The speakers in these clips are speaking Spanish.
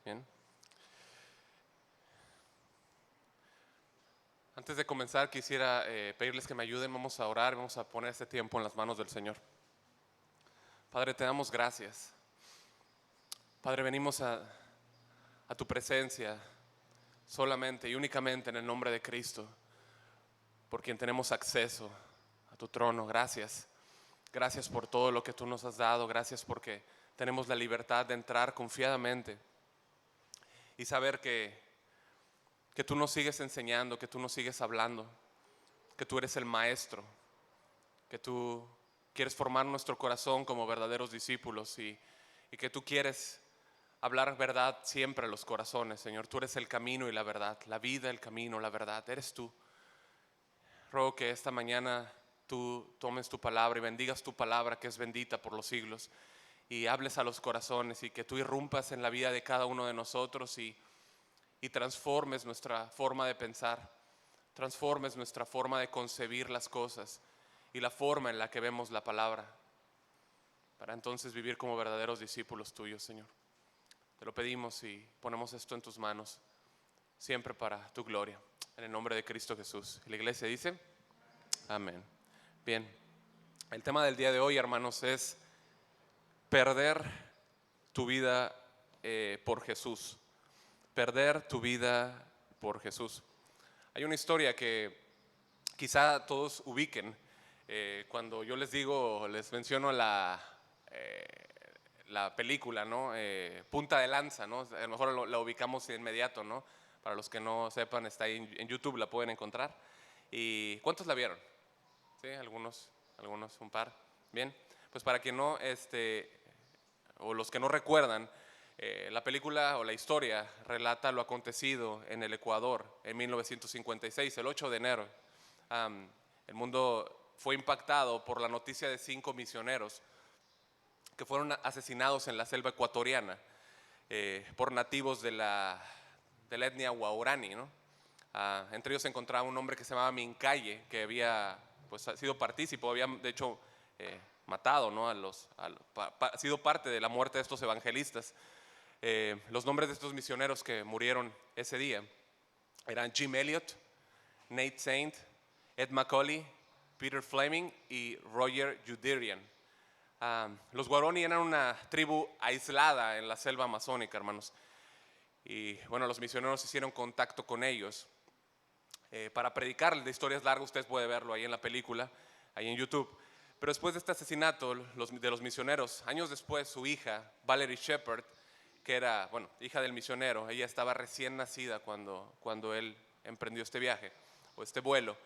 Bien. Antes de comenzar quisiera pedirles que me ayuden, vamos a orar, vamos a poner este tiempo en las manos del Señor. Padre, te damos gracias. Padre, venimos a tu presencia solamente y únicamente en el nombre de Cristo, por quien tenemos acceso a tu trono. Gracias. Gracias por todo lo que tú nos has dado. Gracias porque tenemos la libertad de entrar confiadamente y saber que tú nos sigues enseñando, que tú nos sigues hablando, que tú eres el maestro, que tú quieres formar nuestro corazón como verdaderos discípulos y que tú quieres hablar verdad siempre a los corazones, Señor. Tú eres el camino y la verdad, la vida, el camino, la verdad, eres tú. Ruego que esta mañana tú tomes tu palabra y bendigas tu palabra, que es bendita por los siglos, y hables a los corazones y que tú irrumpas en la vida de cada uno de nosotros y transformes nuestra forma de pensar, transformes nuestra forma de concebir las cosas y la forma en la que vemos la palabra, para entonces vivir como verdaderos discípulos tuyos, Señor. Te lo pedimos y ponemos esto en tus manos, siempre para tu gloria, en el nombre de Cristo Jesús. Y la iglesia dice, amén. Bien, el tema del día de hoy, hermanos, es perder tu vida por Jesús. Perder tu vida por Jesús. Hay una historia que quizá todos ubiquen. Cuando yo les digo, les menciono la película, ¿no? Punta de Lanza, ¿no? A lo mejor la ubicamos de inmediato, ¿no? Para los que no sepan, está ahí en YouTube, la pueden encontrar. ¿Y cuántos la vieron? ¿Sí? Algunos, un par. Bien, pues para quien no, o los que no recuerdan, la película o la historia relata lo acontecido en el Ecuador en 1956, el 8 de enero. El mundo fue impactado por la noticia de 5 misioneros que fueron asesinados en la selva ecuatoriana por nativos de la etnia Waorani, ¿no? Entre ellos se encontraba un hombre que se llamaba Mincaye, que había pues, sido partícipe, había de hecho matado, ¿no? Sido parte de la muerte de estos evangelistas. Los nombres de estos misioneros que murieron ese día eran Jim Elliot, Nate Saint, Ed Macaulay, Peter Fleming y Roger Youderian. Los Waorani eran una tribu aislada en la selva amazónica, hermanos. Y bueno, los misioneros hicieron contacto con ellos para predicar. De historias largas, ustedes pueden verlo ahí en la película, ahí en YouTube. Pero después de este asesinato de los misioneros, años después, su hija, Valerie Shepard, que era, bueno, hija del misionero, ella estaba recién nacida cuando él emprendió este viaje o este vuelo.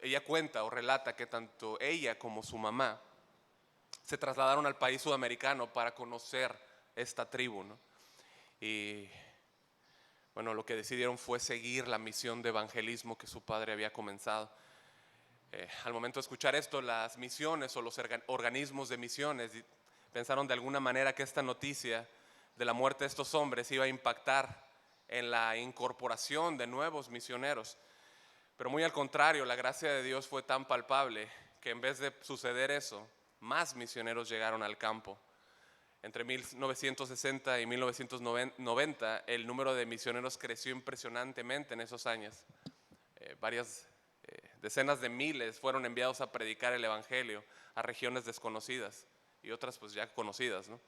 Ella cuenta o relata que tanto ella como su mamá se trasladaron al país sudamericano para conocer esta tribu, ¿no? Y bueno, lo que decidieron fue seguir la misión de evangelismo que su padre había comenzado. Al momento de escuchar esto, las misiones o los organismos de misiones pensaron de alguna manera que esta noticia de la muerte de estos hombres iba a impactar en la incorporación de nuevos misioneros. Pero muy al contrario, la gracia de Dios fue tan palpable que en vez de suceder eso, más misioneros llegaron al campo. Entre 1960 y 1990, el número de misioneros creció impresionantemente en esos años. Varias decenas de miles fueron enviados a predicar el evangelio a regiones desconocidas y otras pues ya conocidas, ¿no?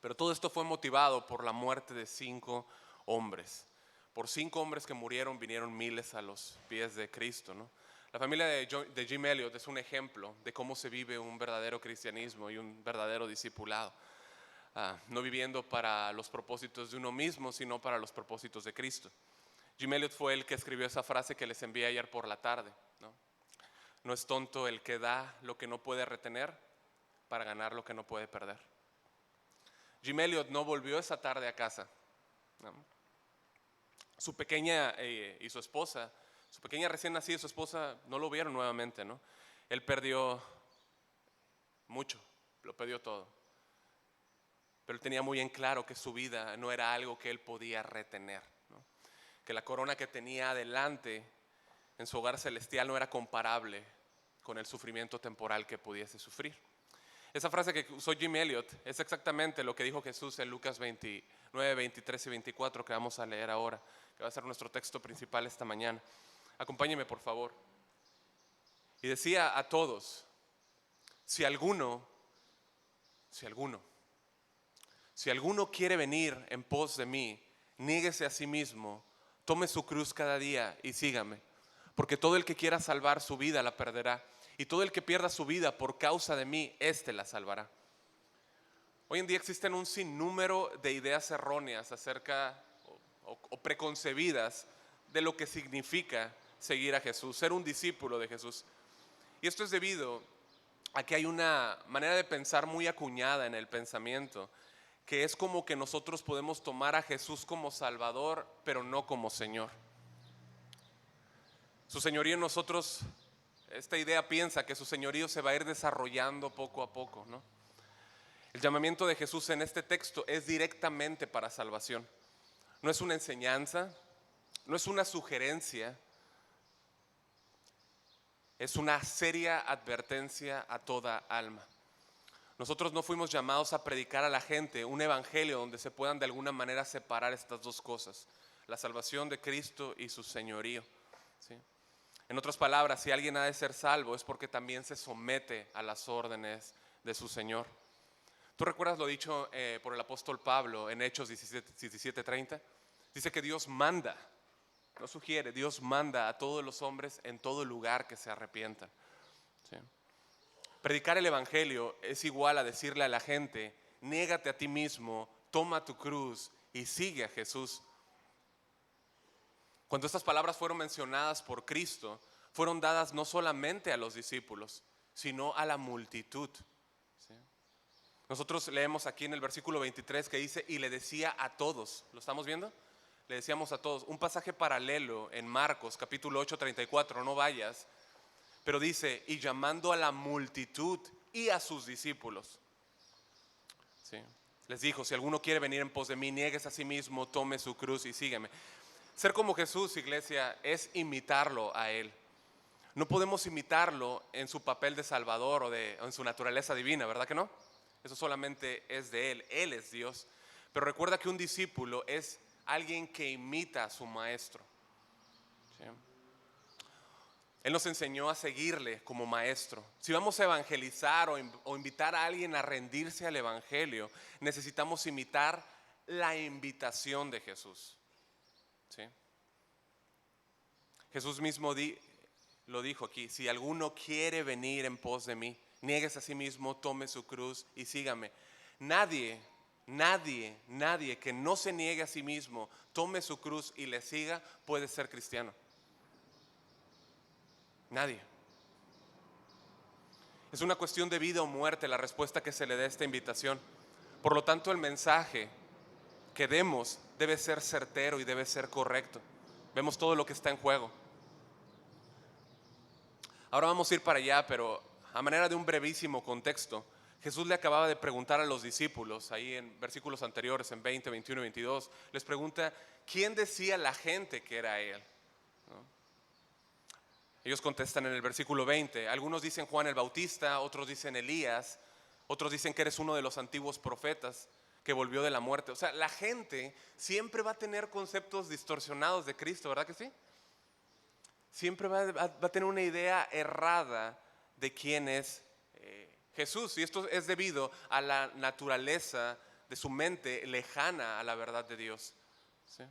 Pero todo esto fue motivado por la muerte de 5 hombres. Por 5 hombres que murieron, vinieron miles a los pies de Cristo, ¿no? La familia de Jim Elliot es un ejemplo de cómo se vive un verdadero cristianismo y un verdadero discipulado. No viviendo para los propósitos de uno mismo, sino para los propósitos de Cristo. Jim Elliot fue el que escribió esa frase que les envié ayer por la tarde, ¿no? No es tonto el que da lo que no puede retener para ganar lo que no puede perder. Jim Elliot no volvió esa tarde a casa, ¿no? Su pequeña y su esposa, su pequeña recién nacida y su esposa no lo vieron nuevamente, ¿no? Él perdió mucho, lo perdió todo. Pero él tenía muy en claro que su vida no era algo que él podía retener, ¿no? Que la corona que tenía adelante en su hogar celestial no era comparable con el sufrimiento temporal que pudiese sufrir. Esa frase que usó Jim Elliot es exactamente lo que dijo Jesús en Lucas 29, 23 y 24 que vamos a leer ahora, que va a ser nuestro texto principal esta mañana. Acompáñeme por favor. Y decía a todos, si alguno quiere venir en pos de mí, niéguese a sí mismo, tome su cruz cada día y sígame. Porque todo el que quiera salvar su vida la perderá, y todo el que pierda su vida por causa de mí, éste la salvará. Hoy en día existen un sinnúmero de ideas erróneas acerca o preconcebidas de lo que significa seguir a Jesús, ser un discípulo de Jesús. Y esto es debido a que hay una manera de pensar muy acuñada en el pensamiento, que es como que nosotros podemos tomar a Jesús como Salvador, pero no como Señor. Su señorío en nosotros, esta idea piensa que su señorío se va a ir desarrollando poco a poco, ¿no? El llamamiento de Jesús en este texto es directamente para salvación. No es una enseñanza, no es una sugerencia, es una seria advertencia a toda alma. Nosotros no fuimos llamados a predicar a la gente un evangelio donde se puedan de alguna manera separar estas dos cosas, la salvación de Cristo y su señorío, ¿sí? En otras palabras, si alguien ha de ser salvo es porque también se somete a las órdenes de su Señor. ¿Tú recuerdas lo dicho por el apóstol Pablo en Hechos 17:30? Dice que Dios manda, no sugiere, Dios manda a todos los hombres en todo lugar que se arrepientan, ¿sí? Predicar el evangelio es igual a decirle a la gente, niégate a ti mismo, toma tu cruz y sigue a Jesús. Cuando estas palabras fueron mencionadas por Cristo, fueron dadas no solamente a los discípulos, sino a la multitud, ¿sí? Nosotros leemos aquí en el versículo 23 que dice, y le decía a todos, ¿lo estamos viendo? Le decíamos a todos, un pasaje paralelo en Marcos capítulo 8, 34, no vayas, pero dice, y llamando a la multitud y a sus discípulos, ¿sí? Les dijo, si alguno quiere venir en pos de mí, niegues a sí mismo, tome su cruz y sígueme. Ser como Jesús, iglesia, es imitarlo a Él. No podemos imitarlo en su papel de Salvador o en su naturaleza divina, ¿verdad que no? Eso solamente es de Él, Él es Dios. Pero recuerda que un discípulo es alguien que imita a su maestro, ¿sí? Él nos enseñó a seguirle como maestro. Si vamos a evangelizar o invitar a alguien a rendirse al evangelio, necesitamos imitar la invitación de Jesús, ¿sí? Jesús mismo lo dijo aquí, si alguno quiere venir en pos de mí, niéguese a sí mismo, tome su cruz y sígame. Nadie que no se niegue a sí mismo, tome su cruz y le siga, puede ser cristiano. Nadie. Es una cuestión de vida o muerte la respuesta que se le dé a esta invitación. Por lo tanto, el mensaje que demos debe ser certero y debe ser correcto. Vemos todo lo que está en juego. Ahora vamos a ir para allá, pero a manera de un brevísimo contexto, Jesús le acababa de preguntar a los discípulos, ahí en versículos anteriores, en 20, 21 y 22, les pregunta, ¿quién decía la gente que era Él? ¿No? Ellos contestan en el versículo 20, algunos dicen Juan el Bautista, otros dicen Elías, otros dicen que eres uno de los antiguos profetas que volvió de la muerte. O sea, la gente siempre va a tener conceptos distorsionados de Cristo, ¿verdad que sí? Siempre va a tener una idea errada de quién es Jesús. Y esto es debido a la naturaleza de su mente lejana a la verdad de Dios, ¿sí?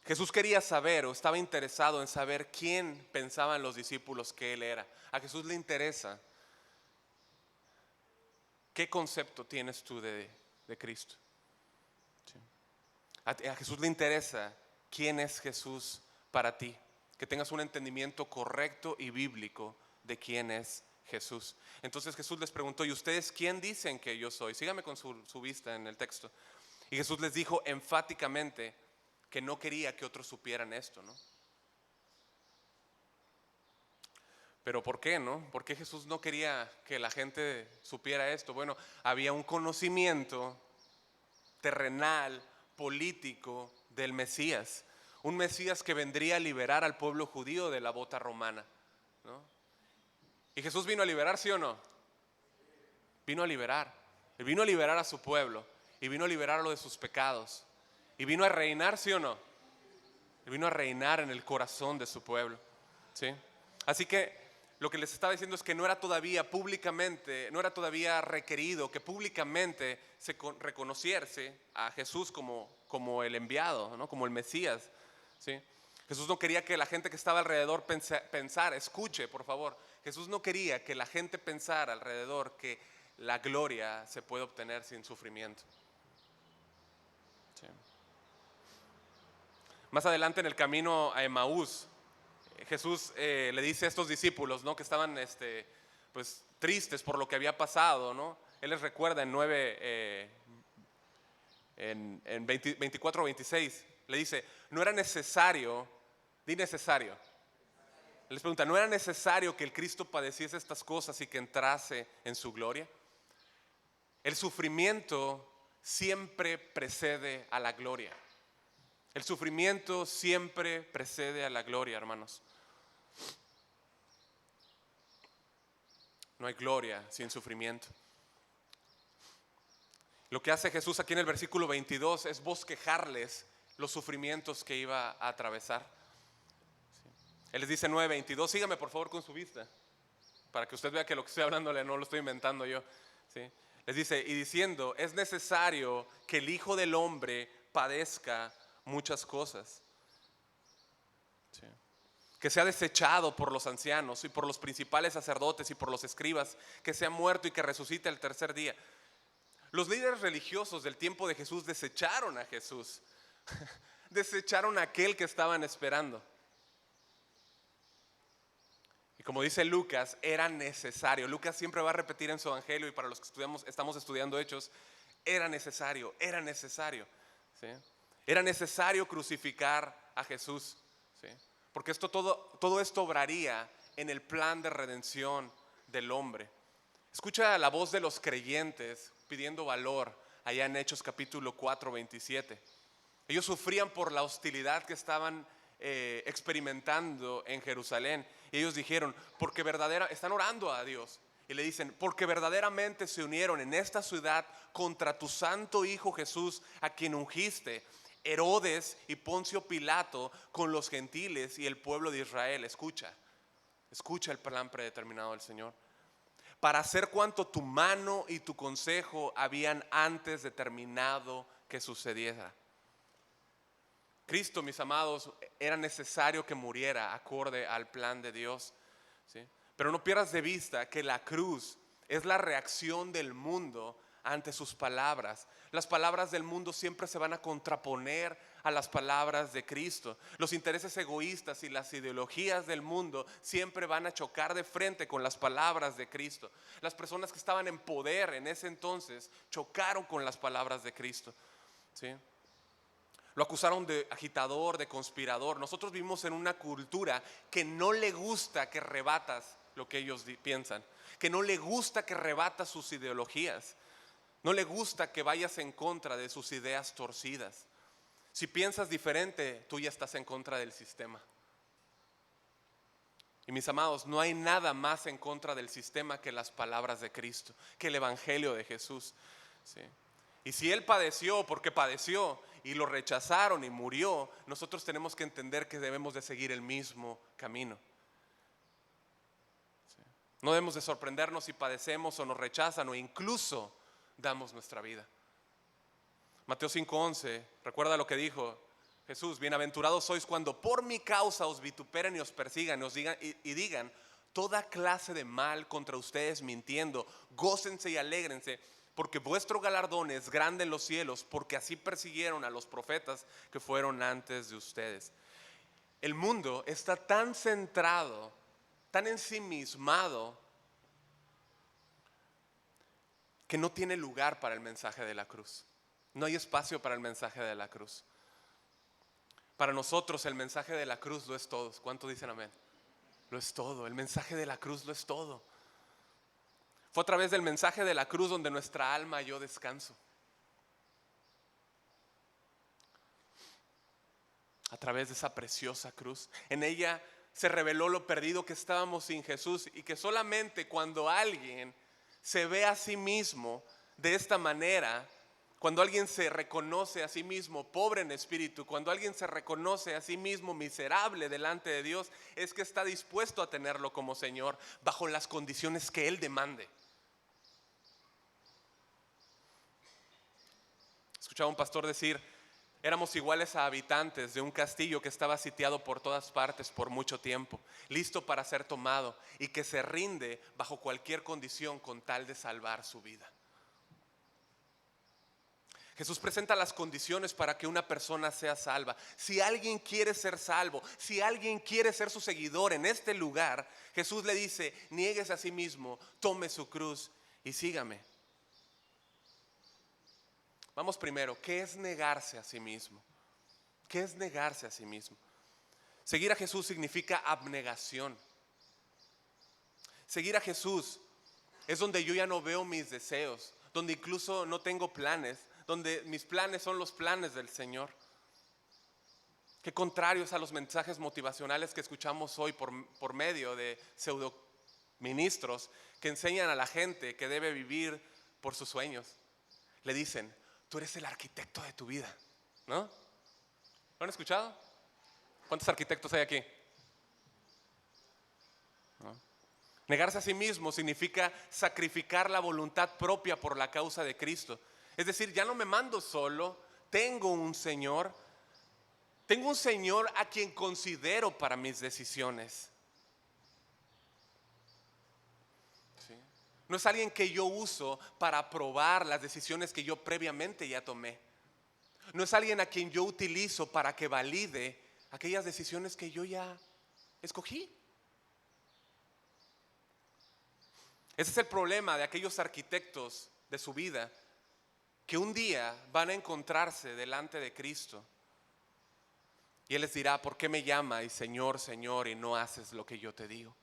Jesús quería saber o estaba interesado en saber quién pensaban los discípulos que Él era. A Jesús le interesa qué concepto tienes tú de Cristo, ¿sí? A Jesús le interesa quién es Jesús para ti, que tengas un entendimiento correcto y bíblico de quién es Jesús. Entonces Jesús les preguntó, ¿y ustedes quién dicen que yo soy? Síganme con su vista en el texto. Y Jesús les dijo enfáticamente que no quería que otros supieran esto, ¿no? Pero ¿por qué, no? ¿Por qué Jesús no quería que la gente supiera esto? Bueno, había un conocimiento terrenal, político del Mesías. Un Mesías que vendría a liberar al pueblo judío de la bota romana, ¿no? ¿Y Jesús vino a liberar, sí o no? Vino a liberar. Él vino a liberar a su pueblo y vino a liberarlo de sus pecados. Y vino a reinar, ¿sí o no? Él vino a reinar en el corazón de su pueblo, ¿sí? Así que lo que les estaba diciendo es que no era todavía públicamente, no era todavía requerido que públicamente se reconociese a Jesús como el enviado, ¿no? Como el Mesías, ¿sí? Jesús no quería que la gente que estaba alrededor pensara, escuche por favor, Jesús no quería que la gente pensara alrededor que la gloria se puede obtener sin sufrimiento, ¿sí? Más adelante en el camino a Emaús, Jesús le dice a estos discípulos, ¿no? Que estaban pues, tristes por lo que había pasado, ¿no? Él les recuerda en 24 o 26, le dice, no era necesario, di necesario. Él les pregunta, ¿no era necesario que el Cristo padeciese estas cosas y que entrase en su gloria? El sufrimiento siempre precede a la gloria. El sufrimiento siempre precede a la gloria, hermanos. No hay gloria sin sufrimiento. Lo que hace Jesús aquí en el versículo 22 es bosquejarles los sufrimientos que iba a atravesar. Él les dice 9:22, sígame por favor con su vista, para que usted vea que lo que estoy hablándole no lo estoy inventando yo, ¿sí? Les dice, y diciendo, es necesario que el Hijo del Hombre padezca muchas cosas, ¿sí? Que sea desechado por los ancianos y por los principales sacerdotes y por los escribas, que sea muerto y que resucite el tercer día. Los líderes religiosos del tiempo de Jesús desecharon a Jesús, desecharon a aquel que estaban esperando. Y como dice Lucas, era necesario. Lucas siempre va a repetir en su evangelio, y para los que estamos estudiando Hechos, era necesario, ¿sí? Era necesario crucificar a Jesús, ¿sí? Porque todo esto obraría en el plan de redención del hombre. Escucha la voz de los creyentes pidiendo valor allá en Hechos capítulo 4, 27. Ellos sufrían por la hostilidad que estaban experimentando en Jerusalén. Y ellos dijeron, están orando a Dios y le dicen, porque verdaderamente se unieron en esta ciudad contra tu santo Hijo Jesús, a quien ungiste, Herodes y Poncio Pilato, con los gentiles y el pueblo de Israel. Escucha el plan predeterminado del Señor, para hacer cuanto tu mano y tu consejo habían antes determinado que sucediera. Cristo, mis amados, era necesario que muriera acorde al plan de Dios, ¿sí? Pero no pierdas de vista que la cruz es la reacción del mundo ante sus palabras. Las palabras del mundo siempre se van a contraponer a las palabras de Cristo. Los intereses egoístas y las ideologías del mundo siempre van a chocar de frente con las palabras de Cristo. Las personas que estaban en poder en ese entonces chocaron con las palabras de Cristo, ¿sí? Lo acusaron de agitador, de conspirador. Nosotros vivimos en una cultura que no le gusta que rebatas lo que ellos piensan, que no le gusta que rebatas sus ideologías, no le gusta que vayas en contra de sus ideas torcidas. Si piensas diferente, tú ya estás en contra del sistema. Y mis amados, no hay nada más en contra del sistema que las palabras de Cristo, que el evangelio de Jesús, ¿sí? Y si Él padeció porque padeció y lo rechazaron y murió, nosotros tenemos que entender que debemos de seguir el mismo camino, ¿sí? No debemos de sorprendernos si padecemos o nos rechazan o incluso damos nuestra vida. Mateo 5:11, recuerda lo que dijo Jesús: bienaventurados sois cuando por mi causa os vituperen y os persigan y digan toda clase de mal contra ustedes mintiendo. Gócense y alégrense, porque vuestro galardón es grande en los cielos, porque así persiguieron a los profetas que fueron antes de ustedes. El mundo está tan centrado, tan ensimismado, que no tiene lugar para el mensaje de la cruz. No hay espacio para el mensaje de la cruz. Para nosotros el mensaje de la cruz lo es todo. ¿Cuánto dicen amén? Lo es todo. El mensaje de la cruz lo es todo. Fue a través del mensaje de la cruz donde nuestra alma halló descanso. A través de esa preciosa cruz. En ella se reveló lo perdido que estábamos sin Jesús, y que solamente cuando alguien se ve a sí mismo de esta manera, cuando alguien se reconoce a sí mismo pobre en espíritu, cuando alguien se reconoce a sí mismo miserable delante de Dios, es que está dispuesto a tenerlo como Señor bajo las condiciones que Él demande. Escuchaba a un pastor decir: éramos iguales a habitantes de un castillo que estaba sitiado por todas partes por mucho tiempo, listo para ser tomado y que se rinde bajo cualquier condición con tal de salvar su vida. Jesús presenta las condiciones para que una persona sea salva. Si alguien quiere ser salvo, si alguien quiere ser su seguidor en este lugar, Jesús le dice: niéguese a sí mismo, tome su cruz y sígame. Vamos primero, ¿qué es negarse a sí mismo? ¿Qué es negarse a sí mismo? Seguir a Jesús significa abnegación. Seguir a Jesús es donde yo ya no veo mis deseos, donde incluso no tengo planes, donde mis planes son los planes del Señor. Qué contrarios a los mensajes motivacionales que escuchamos hoy por medio de pseudo ministros que enseñan a la gente que debe vivir por sus sueños. Le dicen: tú eres el arquitecto de tu vida, ¿no? ¿Lo han escuchado? ¿Cuántos arquitectos hay aquí? ¿No? Negarse a sí mismo significa sacrificar la voluntad propia por la causa de Cristo. Es decir, ya no me mando solo, tengo un Señor a quien considero para mis decisiones. ¿Sí? No es alguien que yo uso para aprobar las decisiones que yo previamente ya tomé. No es alguien a quien yo utilizo para que valide aquellas decisiones que yo ya escogí. Ese es el problema de aquellos arquitectos de su vida que un día van a encontrarse delante de Cristo y Él les dirá: ¿por qué me llamas Señor, Señor, y no haces lo que yo te digo?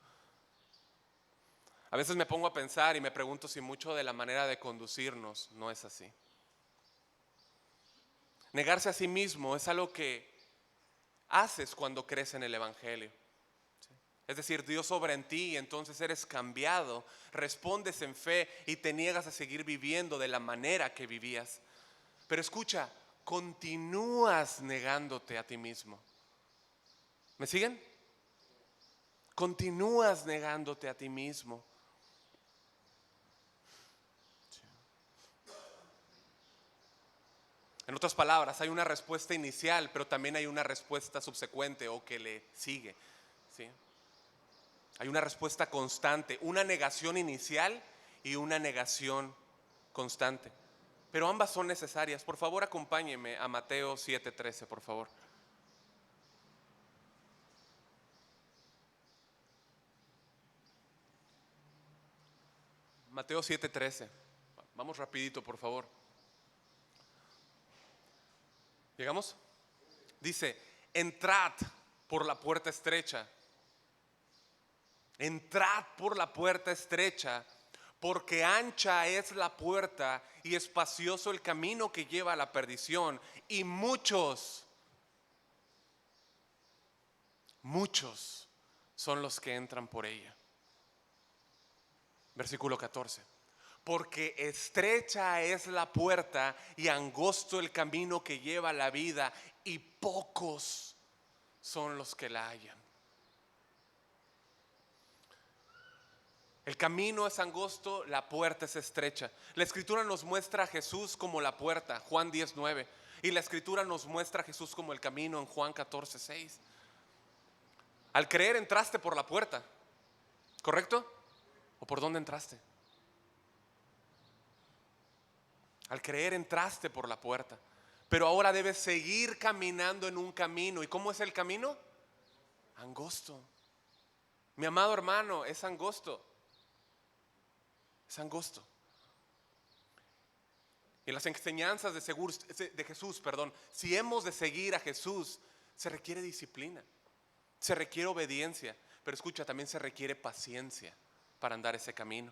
A veces me pongo a pensar y me pregunto si mucho de la manera de conducirnos no es así. Negarse a sí mismo es algo que haces cuando crees en el Evangelio. Es decir, Dios obra en ti y entonces eres cambiado, respondes en fe y te niegas a seguir viviendo de la manera que vivías. Pero escucha, continúas negándote a ti mismo. ¿Me siguen? Continúas negándote a ti mismo. En otras palabras, hay una respuesta inicial, pero también hay una respuesta subsecuente o que le sigue, ¿sí? Hay una respuesta constante, una negación inicial y una negación constante. Pero ambas son necesarias. Por favor, acompáñeme a Mateo 7:13, por favor. Mateo 7:13. Vamos rapidito, por favor. ¿Llegamos? Dice: entrad por la puerta estrecha. Entrad por la puerta estrecha, porque ancha es la puerta y espacioso el camino que lleva a la perdición, y muchos son los que entran por ella. Versículo 14. Porque estrecha es la puerta y angosto el camino que lleva a la vida, y pocos son los que la hallan. El camino es angosto, la puerta es estrecha. La Escritura nos muestra a Jesús como la puerta, Juan 10:9. Y la Escritura nos muestra a Jesús como el camino en Juan 14:6. Al creer entraste por la puerta, ¿correcto? ¿O por dónde entraste? Al creer entraste por la puerta, pero ahora debes seguir caminando en un camino. ¿Y cómo es el camino? Angosto. Mi amado hermano, es angosto. Es angosto. Y en las enseñanzas de Jesús, si hemos de seguir a Jesús, se requiere disciplina, se requiere obediencia, pero escucha, también se requiere paciencia para andar ese camino.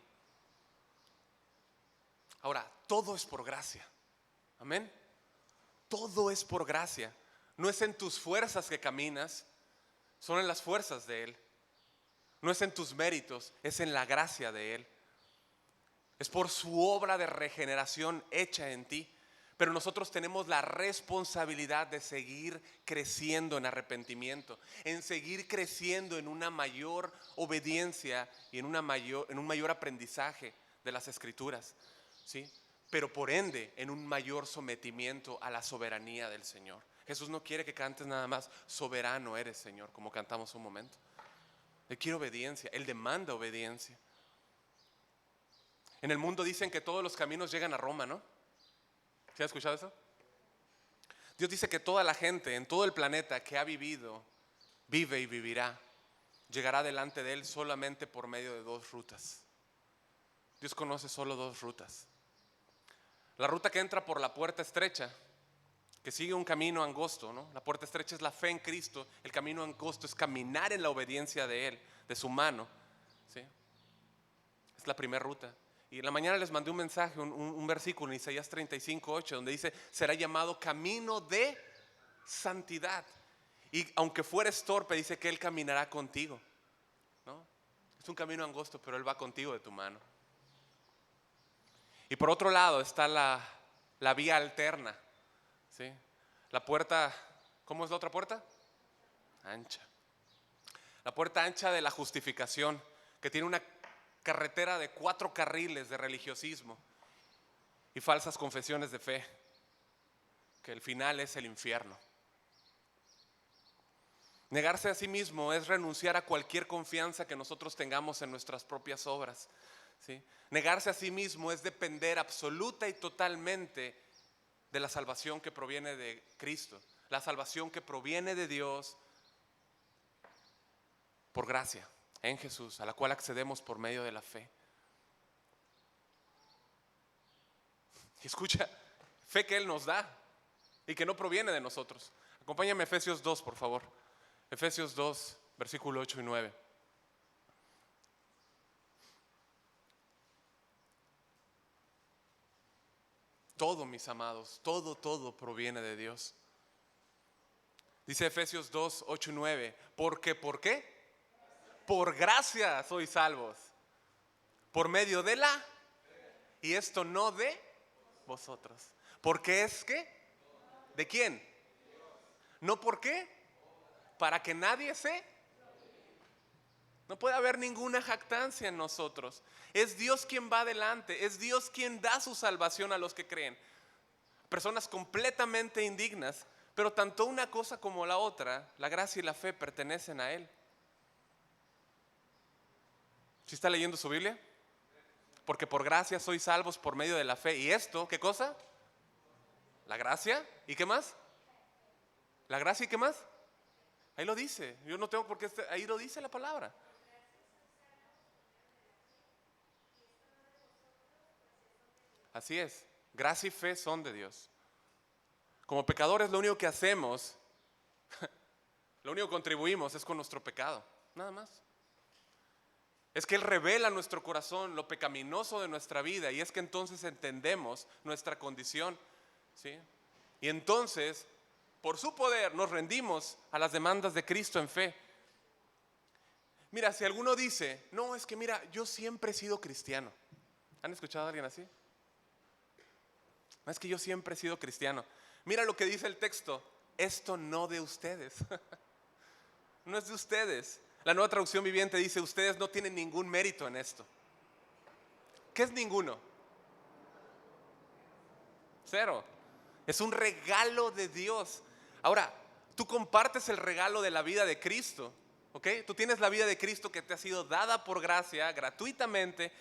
Ahora, todo es por gracia. Amén. Todo es por gracia. No es en tus fuerzas que caminas, son en las fuerzas de Él. No es en tus méritos, es en la gracia de Él. Es por su obra de regeneración hecha en ti. Pero nosotros tenemos la responsabilidad de seguir creciendo en arrepentimiento, en seguir creciendo en una mayor obediencia y en un mayor aprendizaje de las Escrituras, ¿sí? Pero por ende en un mayor sometimiento a la soberanía del Señor. Jesús no quiere que cantes nada más soberano eres, Señor, como cantamos un momento. Él quiere obediencia, Él demanda obediencia. En el mundo dicen que todos los caminos llegan a Roma, ¿no? ¿Sí has escuchado eso? Dios dice que toda la gente en todo el planeta que ha vivido, vive y vivirá, llegará delante de Él solamente por medio de dos rutas. Dios conoce solo dos rutas. La ruta que entra por la puerta estrecha, que sigue un camino angosto, ¿no? La puerta estrecha es la fe en Cristo, el camino angosto es caminar en la obediencia de Él, de su mano, ¿sí? Es la primera ruta. Y en la mañana les mandé un mensaje, un versículo en Isaías 35:8, donde dice, será llamado camino de santidad. Y aunque fueres torpe, dice que Él caminará contigo, ¿no? Es un camino angosto, pero Él va contigo de tu mano. Y por otro lado está la vía alterna, ¿sí? La puerta, ¿cómo es la otra puerta? Ancha. La puerta ancha de la justificación, que tiene una carretera de 4 carriles de religiosismo y falsas confesiones de fe, que el final es el infierno. Negarse a sí mismo es renunciar a cualquier confianza que nosotros tengamos en nuestras propias obras, ¿sí? Negarse a sí mismo es depender absoluta y totalmente de la salvación que proviene de Cristo, la salvación que proviene de Dios por gracia en Jesús, a la cual accedemos por medio de la fe. Y escucha, fe que Él nos da y que no proviene de nosotros. Acompáñame a Efesios 2, por favor. Efesios 2, versículo 8 y 9. Todo, mis amados, todo proviene de Dios. Dice Efesios 2, 8 y 9. Porque, ¿por qué? Por gracia sois salvos, por medio de la, y esto no de vosotros. Porque es que, ¿de quién? ¿No por qué? Para que nadie no puede haber ninguna jactancia en nosotros. Es Dios quien va adelante, es Dios quien da su salvación a los que creen. Personas completamente indignas, pero tanto una cosa como la otra, la gracia y la fe pertenecen a Él. ¿Sí está leyendo su Biblia? Porque por gracia sois salvos por medio de la fe. ¿Y esto qué cosa? La gracia. ¿Y qué más? La gracia y qué más. Ahí lo dice. Yo no tengo por qué, ahí lo dice la palabra. Así es. Gracia y fe son de Dios. Como pecadores lo único que hacemos, lo único que contribuimos es con nuestro pecado. Nada más. Es que Él revela en nuestro corazón lo pecaminoso de nuestra vida, y es que entonces entendemos nuestra condición, ¿sí? Y entonces, por su poder, nos rendimos a las demandas de Cristo en fe. Mira, si alguno dice, no, es que mira, yo siempre he sido cristiano. ¿Han escuchado a alguien así? No, es que yo siempre he sido cristiano. Mira lo que dice el texto, esto no de ustedes. No es de ustedes. La Nueva Traducción Viviente dice, ustedes no tienen ningún mérito en esto. ¿Qué es ninguno? Cero. Es un regalo de Dios. Ahora, tú compartes el regalo de la vida de Cristo, ¿ok? Tú tienes la vida de Cristo que te ha sido dada por gracia, gratuitamente,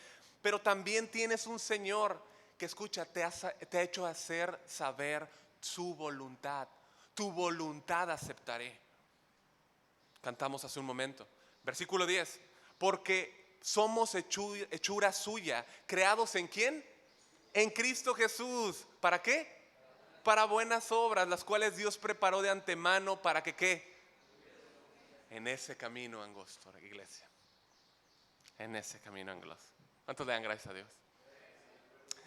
pero también tienes un Señor que, escucha, te ha hecho hacer saber su voluntad. Tu voluntad aceptaré. Cantamos hace un momento. Versículo 10. Porque somos hechura suya, creados ¿en quién? En Cristo Jesús. ¿Para qué? Para buenas obras, las cuales Dios preparó de antemano para que ¿qué? En ese camino angosto, iglesia. En ese camino angosto. ¿Cuántos le dan gracias a Dios?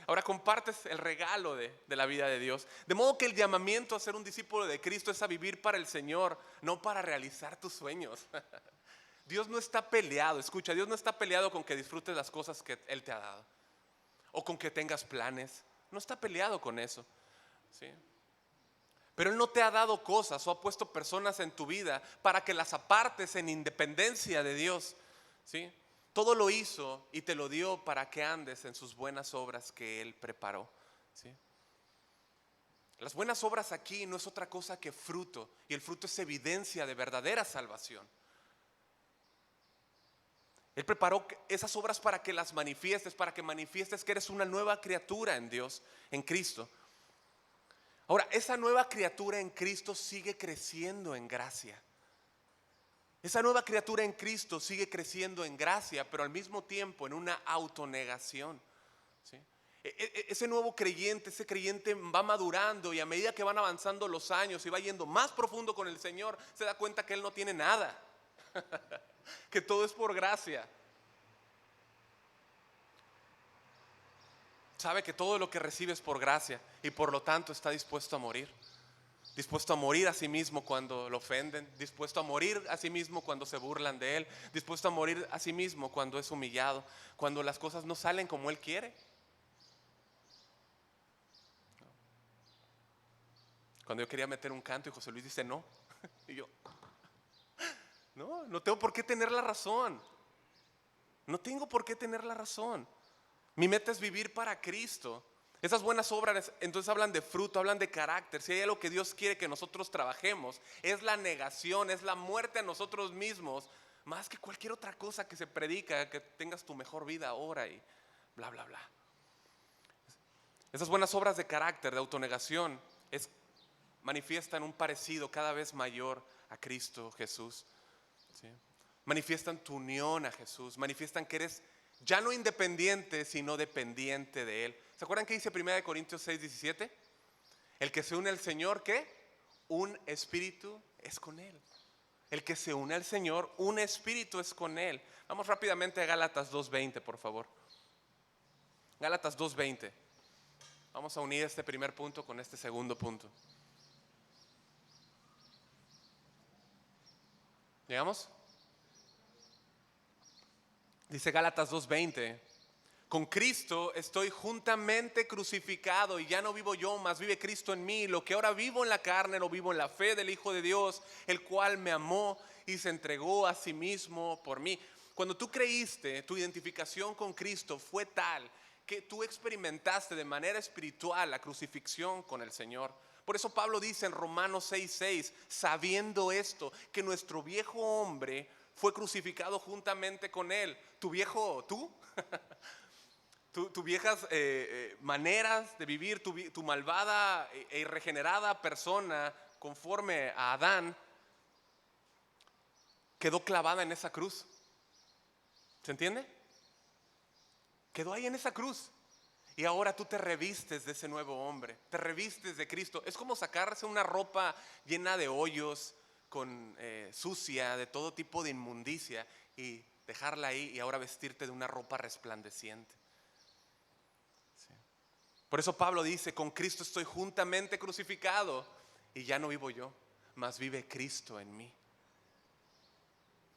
Ahora compartes el regalo de la vida de Dios. De modo que el llamamiento a ser un discípulo de Cristo es a vivir para el Señor, no para realizar tus sueños. Dios no está peleado, escucha, Dios no está peleado con que disfrutes las cosas que Él te ha dado. o con que tengas planes. No está peleado con eso, ¿sí? Pero Él no te ha dado cosas o ha puesto personas en tu vida para que las apartes en independencia de Dios, ¿sí? Todo lo hizo y te lo dio para que andes en sus buenas obras que Él preparó, ¿sí? Las buenas obras aquí no es otra cosa que fruto, y el fruto es evidencia de verdadera salvación. Él preparó esas obras para que las manifiestes, para que manifiestes que eres una nueva criatura en Dios, en Cristo. Ahora, esa nueva criatura en Cristo sigue creciendo en gracia. Esa nueva criatura en Cristo sigue creciendo en gracia, pero al mismo tiempo en una autonegación, ¿sí? Ese nuevo creyente, ese creyente va madurando, y a medida que van avanzando los años y va yendo más profundo con el Señor, se da cuenta que Él no tiene nada, que todo es por gracia. Sabe que todo lo que recibe es por gracia y por lo tanto está dispuesto a morir. Dispuesto a morir a sí mismo cuando lo ofenden, dispuesto a morir a sí mismo cuando se burlan de Él, dispuesto a morir a sí mismo cuando es humillado, cuando las cosas no salen como Él quiere. Cuando yo quería meter un canto y José Luis dice no, y yo, no tengo por qué tener la razón. No tengo por qué tener la razón. Mi meta es vivir para Cristo. Esas buenas obras entonces hablan de fruto, hablan de carácter. Si hay algo que Dios quiere que nosotros trabajemos, es la negación, es la muerte a nosotros mismos, más que cualquier otra cosa que se predica, que tengas tu mejor vida ahora y bla, bla, bla. Esas buenas obras de carácter, de autonegación, manifiestan un parecido cada vez mayor a Cristo Jesús, ¿sí? Manifiestan tu unión a Jesús, manifiestan que eres ya no independiente, sino dependiente de Él. ¿Se acuerdan que dice 1 Corintios 6:17? El que se une al Señor, ¿qué? Un espíritu es con Él. El que se une al Señor, un espíritu es con Él. Vamos rápidamente a Gálatas 2:20, por favor. Gálatas 2:20. Vamos a unir este primer punto con este segundo punto. ¿Llegamos? Dice Gálatas 2:20: con Cristo estoy juntamente crucificado, y ya no vivo yo, mas vive Cristo en mí. Lo que ahora vivo en la carne, lo vivo en la fe del Hijo de Dios, el cual me amó y se entregó a sí mismo por mí. Cuando tú creíste, tu identificación con Cristo fue tal que tú experimentaste de manera espiritual la crucifixión con el Señor. Por eso Pablo dice en Romanos 6:6, sabiendo esto, que nuestro viejo hombre fue crucificado juntamente con Él. Tu viejo, tú, tus viejas maneras de vivir, tu malvada e irregenerada persona conforme a Adán, quedó clavada en esa cruz. ¿Se entiende? Quedó ahí en esa cruz. Y ahora tú te revistes de ese nuevo hombre, te revistes de Cristo. Es como sacarse una ropa llena de hoyos, con sucia, de todo tipo de inmundicia, y dejarla ahí y ahora vestirte de una ropa resplandeciente. Sí. Por eso Pablo dice, con Cristo estoy juntamente crucificado, y ya no vivo yo, mas vive Cristo en mí.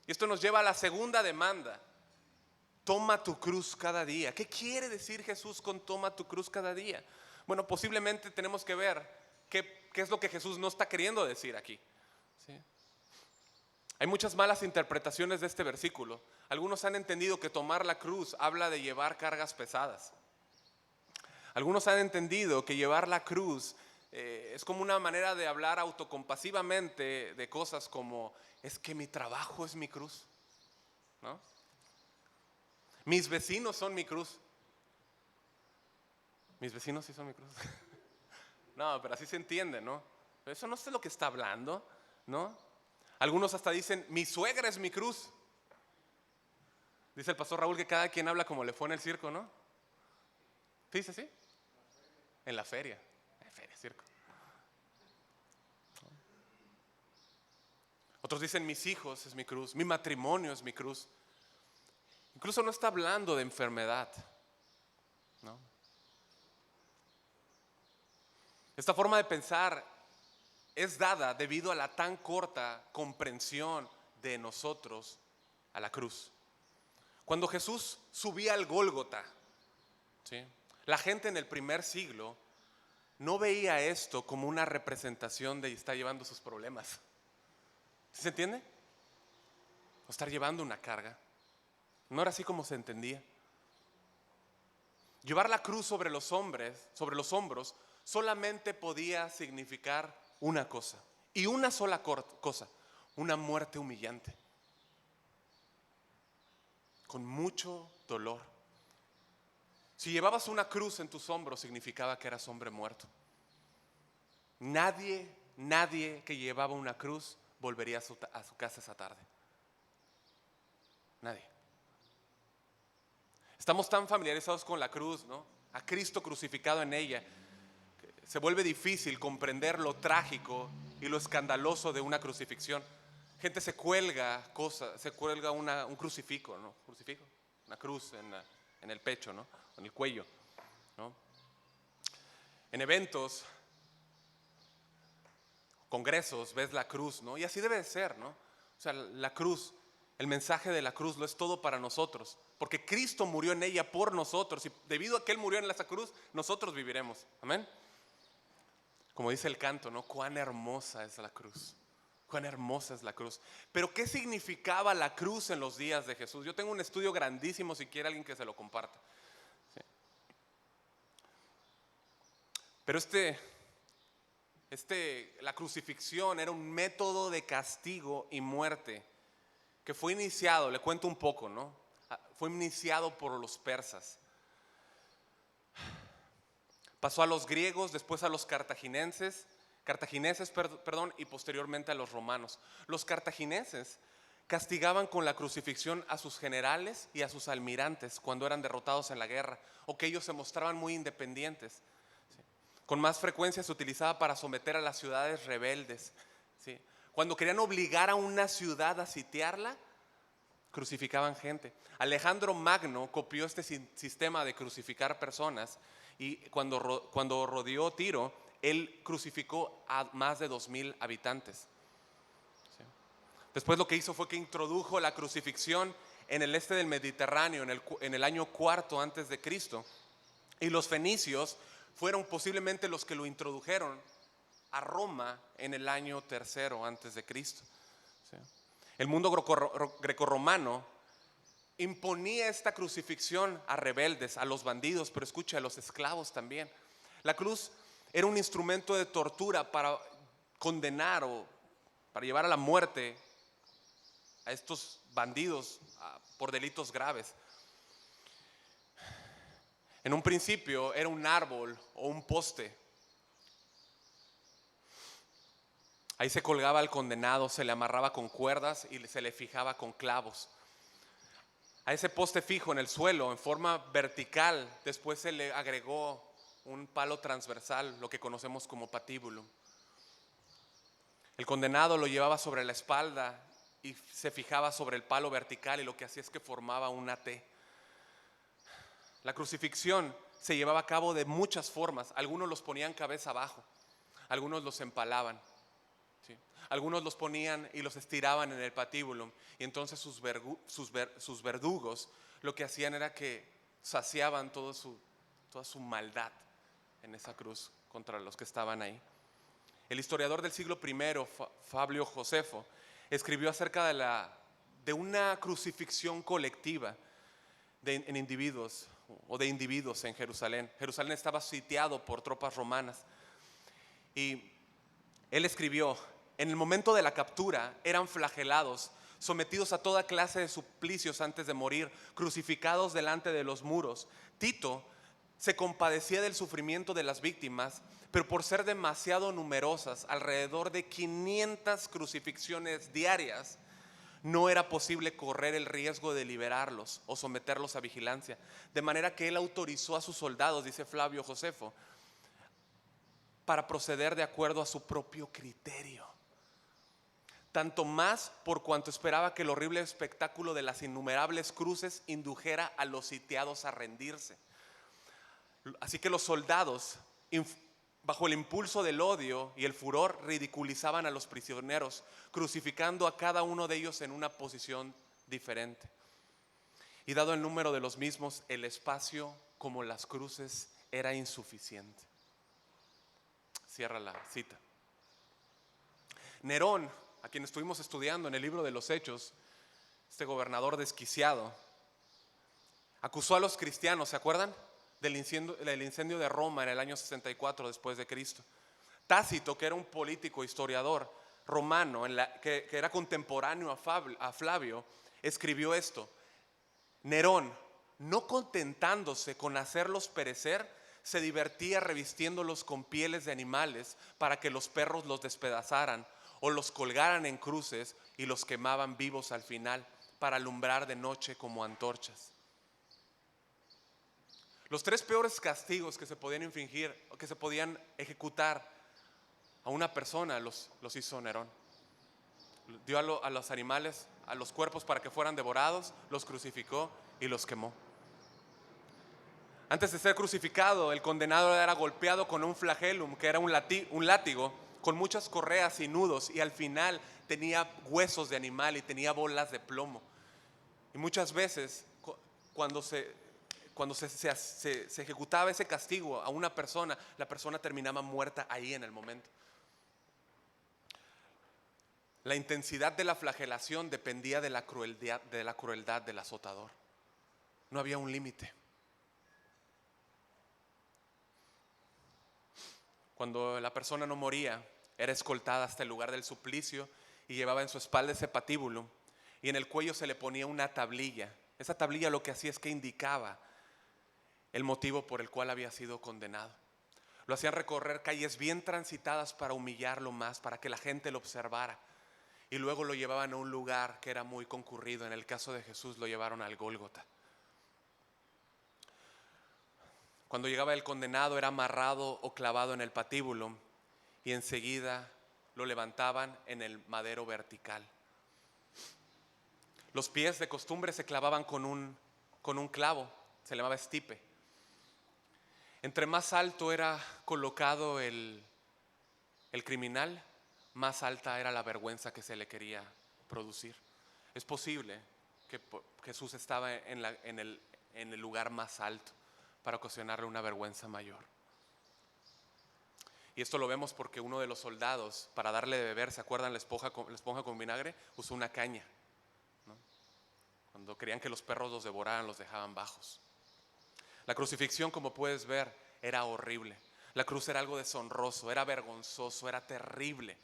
Y esto nos lleva a la segunda demanda: toma tu cruz cada día. ¿Qué quiere decir Jesús con toma tu cruz cada día? Bueno, posiblemente tenemos que ver qué es lo que Jesús no está queriendo decir aquí, ¿sí? Hay muchas malas interpretaciones de este versículo. Algunos han entendido que tomar la cruz habla de llevar cargas pesadas. Algunos han entendido que llevar la cruz es como una manera de hablar autocompasivamente de cosas como, es que mi trabajo es mi cruz, ¿no? Mis vecinos son mi cruz. Mis vecinos sí son mi cruz. No, pero así se entiende, ¿no? Eso no sé lo que está hablando, ¿no? Algunos hasta dicen, mi suegra es mi cruz. Dice el pastor Raúl que cada quien habla como le fue en el circo, ¿no? ¿Sí dice así? En la feria. Feria, circo. Otros dicen, mis hijos es mi cruz, mi matrimonio es mi cruz. Incluso no está hablando de enfermedad, ¿no? Esta forma de pensar es dada debido a la tan corta comprensión de nosotros a la cruz. Cuando Jesús subía al Gólgota, ¿sí?, La gente en el primer siglo no veía esto como una representación de estar llevando sus problemas. ¿Sí se entiende? O estar llevando una carga. No era así como se entendía. Llevar la cruz sobre los hombros, solamente podía significar una cosa. Y una sola cosa: una muerte humillante. Con mucho dolor. Si llevabas una cruz en tus hombros, significaba que eras hombre muerto. Nadie que llevaba una cruz volvería a su casa esa tarde. Nadie. Estamos tan familiarizados con la cruz, ¿no? A Cristo crucificado en ella, que se vuelve difícil comprender lo trágico y lo escandaloso de una crucifixión. Gente se cuelga un crucifijo, ¿no? Una cruz en el pecho, ¿no? En el cuello, ¿no? En eventos, congresos, ves la cruz, ¿no? Y así debe de ser, ¿no? O sea, la cruz, el mensaje de la cruz lo es todo para nosotros, porque Cristo murió en ella por nosotros, y debido a que Él murió en esa cruz, nosotros viviremos. Amén. Como dice el canto, ¿no? Cuán hermosa es la cruz. Cuán hermosa es la cruz. Pero ¿qué significaba la cruz en los días de Jesús? Yo tengo un estudio grandísimo, si quiere alguien que se lo comparta. ¿Sí? Pero la crucifixión era un método de castigo y muerte que fue iniciado, le cuento un poco, ¿no? Fue iniciado por los persas. Pasó a los griegos, después a los cartagineses, y posteriormente a los romanos. Los cartagineses castigaban con la crucifixión a sus generales y a sus almirantes cuando eran derrotados en la guerra, o que ellos se mostraban muy independientes. ¿Sí? Con más frecuencia se utilizaba para someter a las ciudades rebeldes. ¿Sí? Cuando querían obligar a una ciudad a sitiarla, crucificaban gente. Alejandro Magno copió este sistema de crucificar personas, y cuando rodeó Tiro, él crucificó a más de 2,000 habitantes. ¿Sí? Después lo que hizo fue que introdujo la crucifixión en el este del Mediterráneo en el año 4 antes de Cristo. Y los fenicios fueron posiblemente los que lo introdujeron a Roma en el año 3 antes de Cristo. ¿Sí? El mundo grecorromano imponía esta crucifixión a rebeldes, a los bandidos, pero escucha, a los esclavos también. La cruz era un instrumento de tortura para condenar o para llevar a la muerte a estos bandidos por delitos graves. En un principio era un árbol o un poste. Ahí se colgaba al condenado, se le amarraba con cuerdas y se le fijaba con clavos. A ese poste fijo en el suelo, en forma vertical, después se le agregó un palo transversal, lo que conocemos como patíbulo. El condenado lo llevaba sobre la espalda y se fijaba sobre el palo vertical, y lo que hacía es que formaba una T. La crucifixión se llevaba a cabo de muchas formas. Algunos los ponían cabeza abajo, algunos los empalaban. ¿Sí? Algunos los ponían y los estiraban en el patíbulo, y entonces sus verdugos lo que hacían era que saciaban toda su maldad en esa cruz contra los que estaban ahí. El historiador del siglo I, Fabio Josefo, escribió acerca de una crucifixión colectiva de individuos en Jerusalén. Jerusalén estaba sitiado por tropas romanas, y él escribió: en el momento de la captura eran flagelados, sometidos a toda clase de suplicios antes de morir, crucificados delante de los muros. Tito se compadecía del sufrimiento de las víctimas, pero por ser demasiado numerosas, alrededor de 500 crucifixiones diarias, no era posible correr el riesgo de liberarlos o someterlos a vigilancia. De manera que él autorizó a sus soldados, dice Flavio Josefo, para proceder de acuerdo a su propio criterio. Tanto más por cuanto esperaba que el horrible espectáculo de las innumerables cruces indujera a los sitiados a rendirse. Así que los soldados, bajo el impulso del odio y el furor, ridiculizaban a los prisioneros, crucificando a cada uno de ellos en una posición diferente. Y dado el número de los mismos, el espacio como las cruces era insuficiente. Cierra la cita. Nerón, a quien estuvimos estudiando en el libro de los Hechos, este gobernador desquiciado, acusó a los cristianos, ¿se acuerdan? Del incendio de Roma en el año 64 después de Cristo. Tácito, que era un político historiador romano, que era contemporáneo a Flavio, escribió esto: Nerón, no contentándose con hacerlos perecer, se divertía revistiéndolos con pieles de animales para que los perros los despedazaran o los colgaran en cruces y los quemaban vivos al final para alumbrar de noche como antorchas. Los tres peores castigos que se podían infligir o que se podían ejecutar a una persona los hizo Nerón. Dio a los animales, a los cuerpos para que fueran devorados, los crucificó y los quemó. Antes de ser crucificado, el condenado era golpeado con un flagellum, que era un látigo con muchas correas y nudos, y al final tenía huesos de animal y tenía bolas de plomo. Y muchas veces cuando se ejecutaba ese castigo a una persona, la persona terminaba muerta ahí en el momento. La intensidad de la flagelación dependía de la crueldad del azotador. No había un límite. Cuando la persona no moría, era escoltada hasta el lugar del suplicio y llevaba en su espalda ese patíbulo, y en el cuello se le ponía una tablilla. Esa tablilla lo que hacía es que indicaba el motivo por el cual había sido condenado. Lo hacían recorrer calles bien transitadas para humillarlo más, para que la gente lo observara. Y luego lo llevaban a un lugar que era muy concurrido. En el caso de Jesús lo llevaron al Gólgota. Cuando llegaba el condenado era amarrado o clavado en el patíbulo y enseguida lo levantaban en el madero vertical. Los pies de costumbre se clavaban con un clavo, se llamaba estipe. Entre más alto era colocado el criminal, más alta era la vergüenza que se le quería producir. Es posible que Jesús estaba en el lugar más alto para ocasionarle una vergüenza mayor. Y esto lo vemos porque uno de los soldados, para darle de beber, ¿se acuerdan la esponja con vinagre? Usó una caña, ¿no? Cuando querían que los perros los devoraran, los dejaban bajos. La crucifixión, como puedes ver, era horrible. La cruz era algo deshonroso, era vergonzoso, era terrible.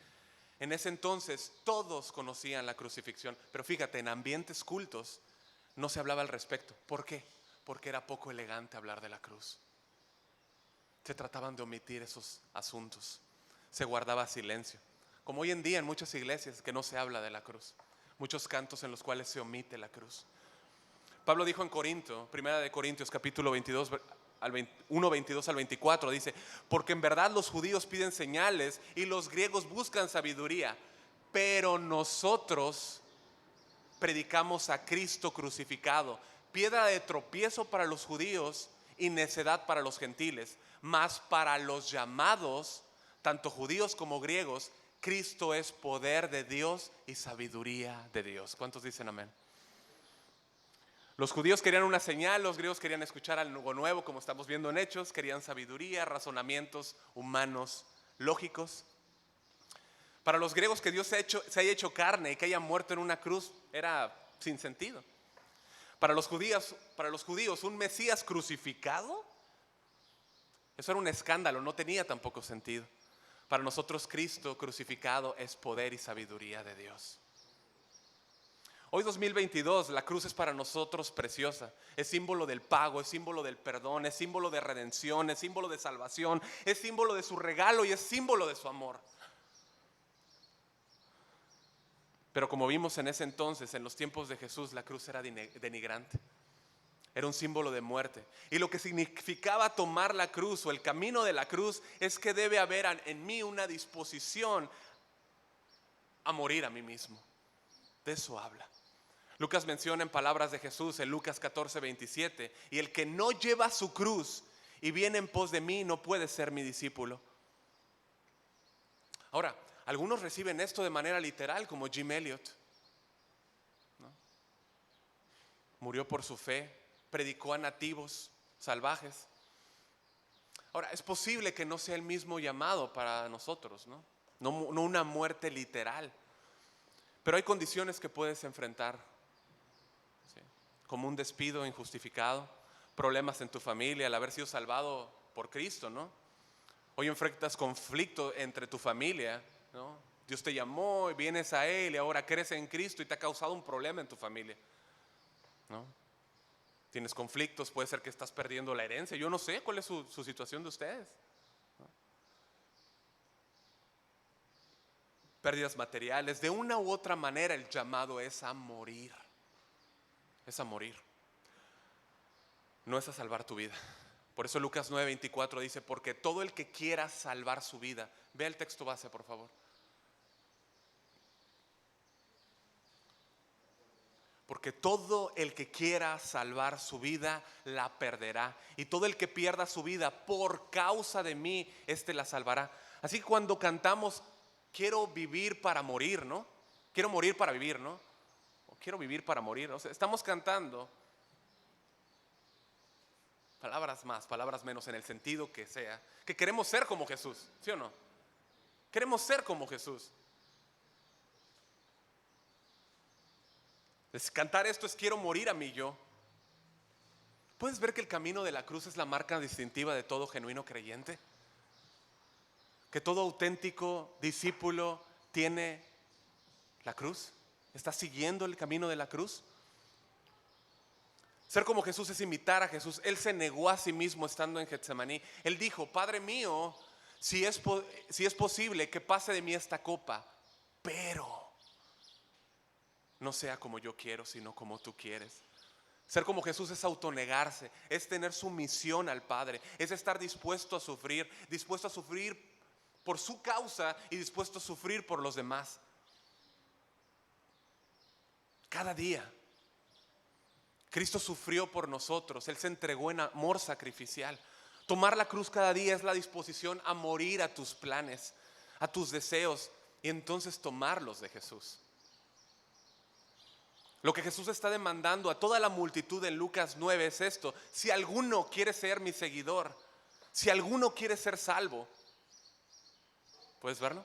En ese entonces todos conocían la crucifixión, pero fíjate, en ambientes cultos no se hablaba al respecto. ¿Por qué? Porque era poco elegante hablar de la cruz. Se trataban de omitir esos asuntos. Se guardaba silencio. Como hoy en día en muchas iglesias que no se habla de la cruz. Muchos cantos en los cuales se omite la cruz. Pablo dijo en Corinto, 1 Corintios capítulo 22, 1, 22 al 24, dice: porque en verdad los judíos piden señales y los griegos buscan sabiduría, pero nosotros predicamos a Cristo crucificado, piedra de tropiezo para los judíos y necedad para los gentiles, mas para los llamados, tanto judíos como griegos, Cristo es poder de Dios y sabiduría de Dios. ¿Cuántos dicen amén? Los judíos querían una señal, los griegos querían escuchar algo nuevo, como estamos viendo en Hechos, querían sabiduría, razonamientos humanos, lógicos. Para los griegos, que Dios se haya hecho carne y que haya muerto en una cruz era sin sentido. Para los judíos, un Mesías crucificado, eso era un escándalo, no tenía tampoco sentido. Para nosotros, Cristo crucificado es poder y sabiduría de Dios. Hoy 2022, la cruz es para nosotros preciosa. Es símbolo del pago, es símbolo del perdón, es símbolo de redención, es símbolo de salvación, es símbolo de su regalo y es símbolo de su amor. Pero como vimos en ese entonces, en los tiempos de Jesús, la cruz era denigrante. Era un símbolo de muerte. Y lo que significaba tomar la cruz o el camino de la cruz es que debe haber en mí una disposición a morir a mí mismo. De eso habla. Lucas menciona en palabras de Jesús en Lucas 14, 27: y el que no lleva su cruz y viene en pos de mí no puede ser mi discípulo. Ahora, algunos reciben esto de manera literal, como Jim Elliot, ¿no? Murió por su fe, predicó a nativos salvajes, Ahora, es posible que no sea el mismo llamado para nosotros, ¿no? No una muerte literal, pero hay condiciones que puedes enfrentar, ¿sí? Como un despido injustificado, problemas en tu familia al haber sido salvado por Cristo, ¿no? Hoy enfrentas conflicto entre tu familia, ¿no? Dios te llamó y vienes a Él y ahora crees en Cristo y te ha causado un problema en tu familia, ¿no? Tienes conflictos, puede ser que estás perdiendo la herencia. Yo no sé cuál es su situación de ustedes, ¿no? Pérdidas materiales. De una u otra manera el llamado es a morir. Es a morir. No es a salvar tu vida. Por eso Lucas 9:24 dice, porque todo el que quiera salvar su vida. Vea el texto base, por favor. Porque todo el que quiera salvar su vida la perderá. Y todo el que pierda su vida por causa de mí, éste la salvará. Así que cuando cantamos, quiero vivir para morir, ¿no? Quiero morir para vivir, ¿no? O quiero vivir para morir. O sea, estamos cantando palabras más, palabras menos, en el sentido que sea, que queremos ser como Jesús, ¿sí o no? Queremos ser como Jesús. Cantar esto es quiero morir a mí yo. ¿Puedes ver que el camino de la cruz es la marca distintiva de todo genuino creyente? Que todo auténtico discípulo tiene la cruz. ¿Está siguiendo el camino de la cruz? Ser como Jesús es imitar a Jesús. Él se negó a sí mismo estando en Getsemaní. Él dijo, Padre mío, si es posible que pase de mí esta copa, pero no sea como yo quiero, sino como tú quieres. Ser como Jesús es autonegarse, es tener sumisión al Padre, es estar dispuesto a sufrir por su causa y dispuesto a sufrir por los demás. Cada día Cristo sufrió por nosotros, Él se entregó en amor sacrificial. Tomar la cruz cada día es la disposición a morir a tus planes, a tus deseos, y entonces tomarlos de Jesús. Lo que Jesús está demandando a toda la multitud en Lucas 9 es esto: si alguno quiere ser mi seguidor, si alguno quiere ser salvo, ¿puedes verlo?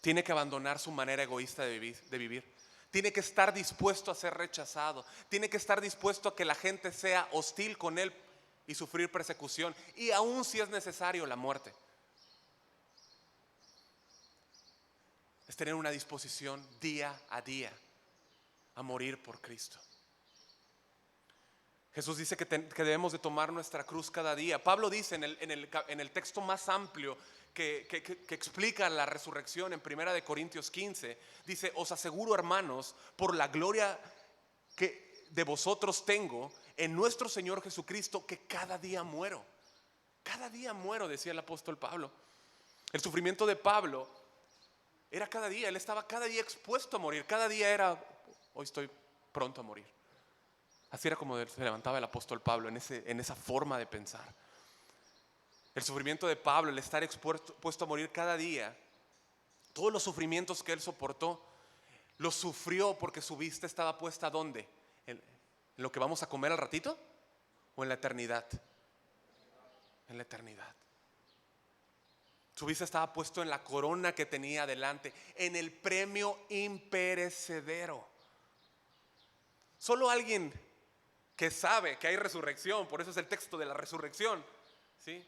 Tiene que abandonar su manera egoísta de vivir. Tiene que estar dispuesto a ser rechazado. Tiene que estar dispuesto a que la gente sea hostil con él y sufrir persecución, y aún si es necesario la muerte. Es tener una disposición día a día a morir por Cristo. Jesús dice que debemos de tomar nuestra cruz cada día. Pablo dice en el texto más amplio que explica la resurrección en 1 Corintios 15, dice, os aseguro, hermanos, por la gloria que de vosotros tengo en nuestro Señor Jesucristo, que cada día muero. Cada día muero, decía el apóstol Pablo. El sufrimiento de Pablo era cada día. Él estaba cada día expuesto a morir. Cada día era, hoy estoy pronto a morir. Así era como se levantaba el apóstol Pablo, en esa forma de pensar. El sufrimiento de Pablo, el estar expuesto a morir cada día, todos los sufrimientos que él soportó, los sufrió porque su vista estaba puesta ¿dónde? ¿En lo que vamos a comer al ratito? ¿O en la eternidad? En la eternidad. Su vista estaba puesto en la corona que tenía delante, en el premio imperecedero. Solo alguien que sabe que hay resurrección, por eso es el texto de la resurrección, ¿sí?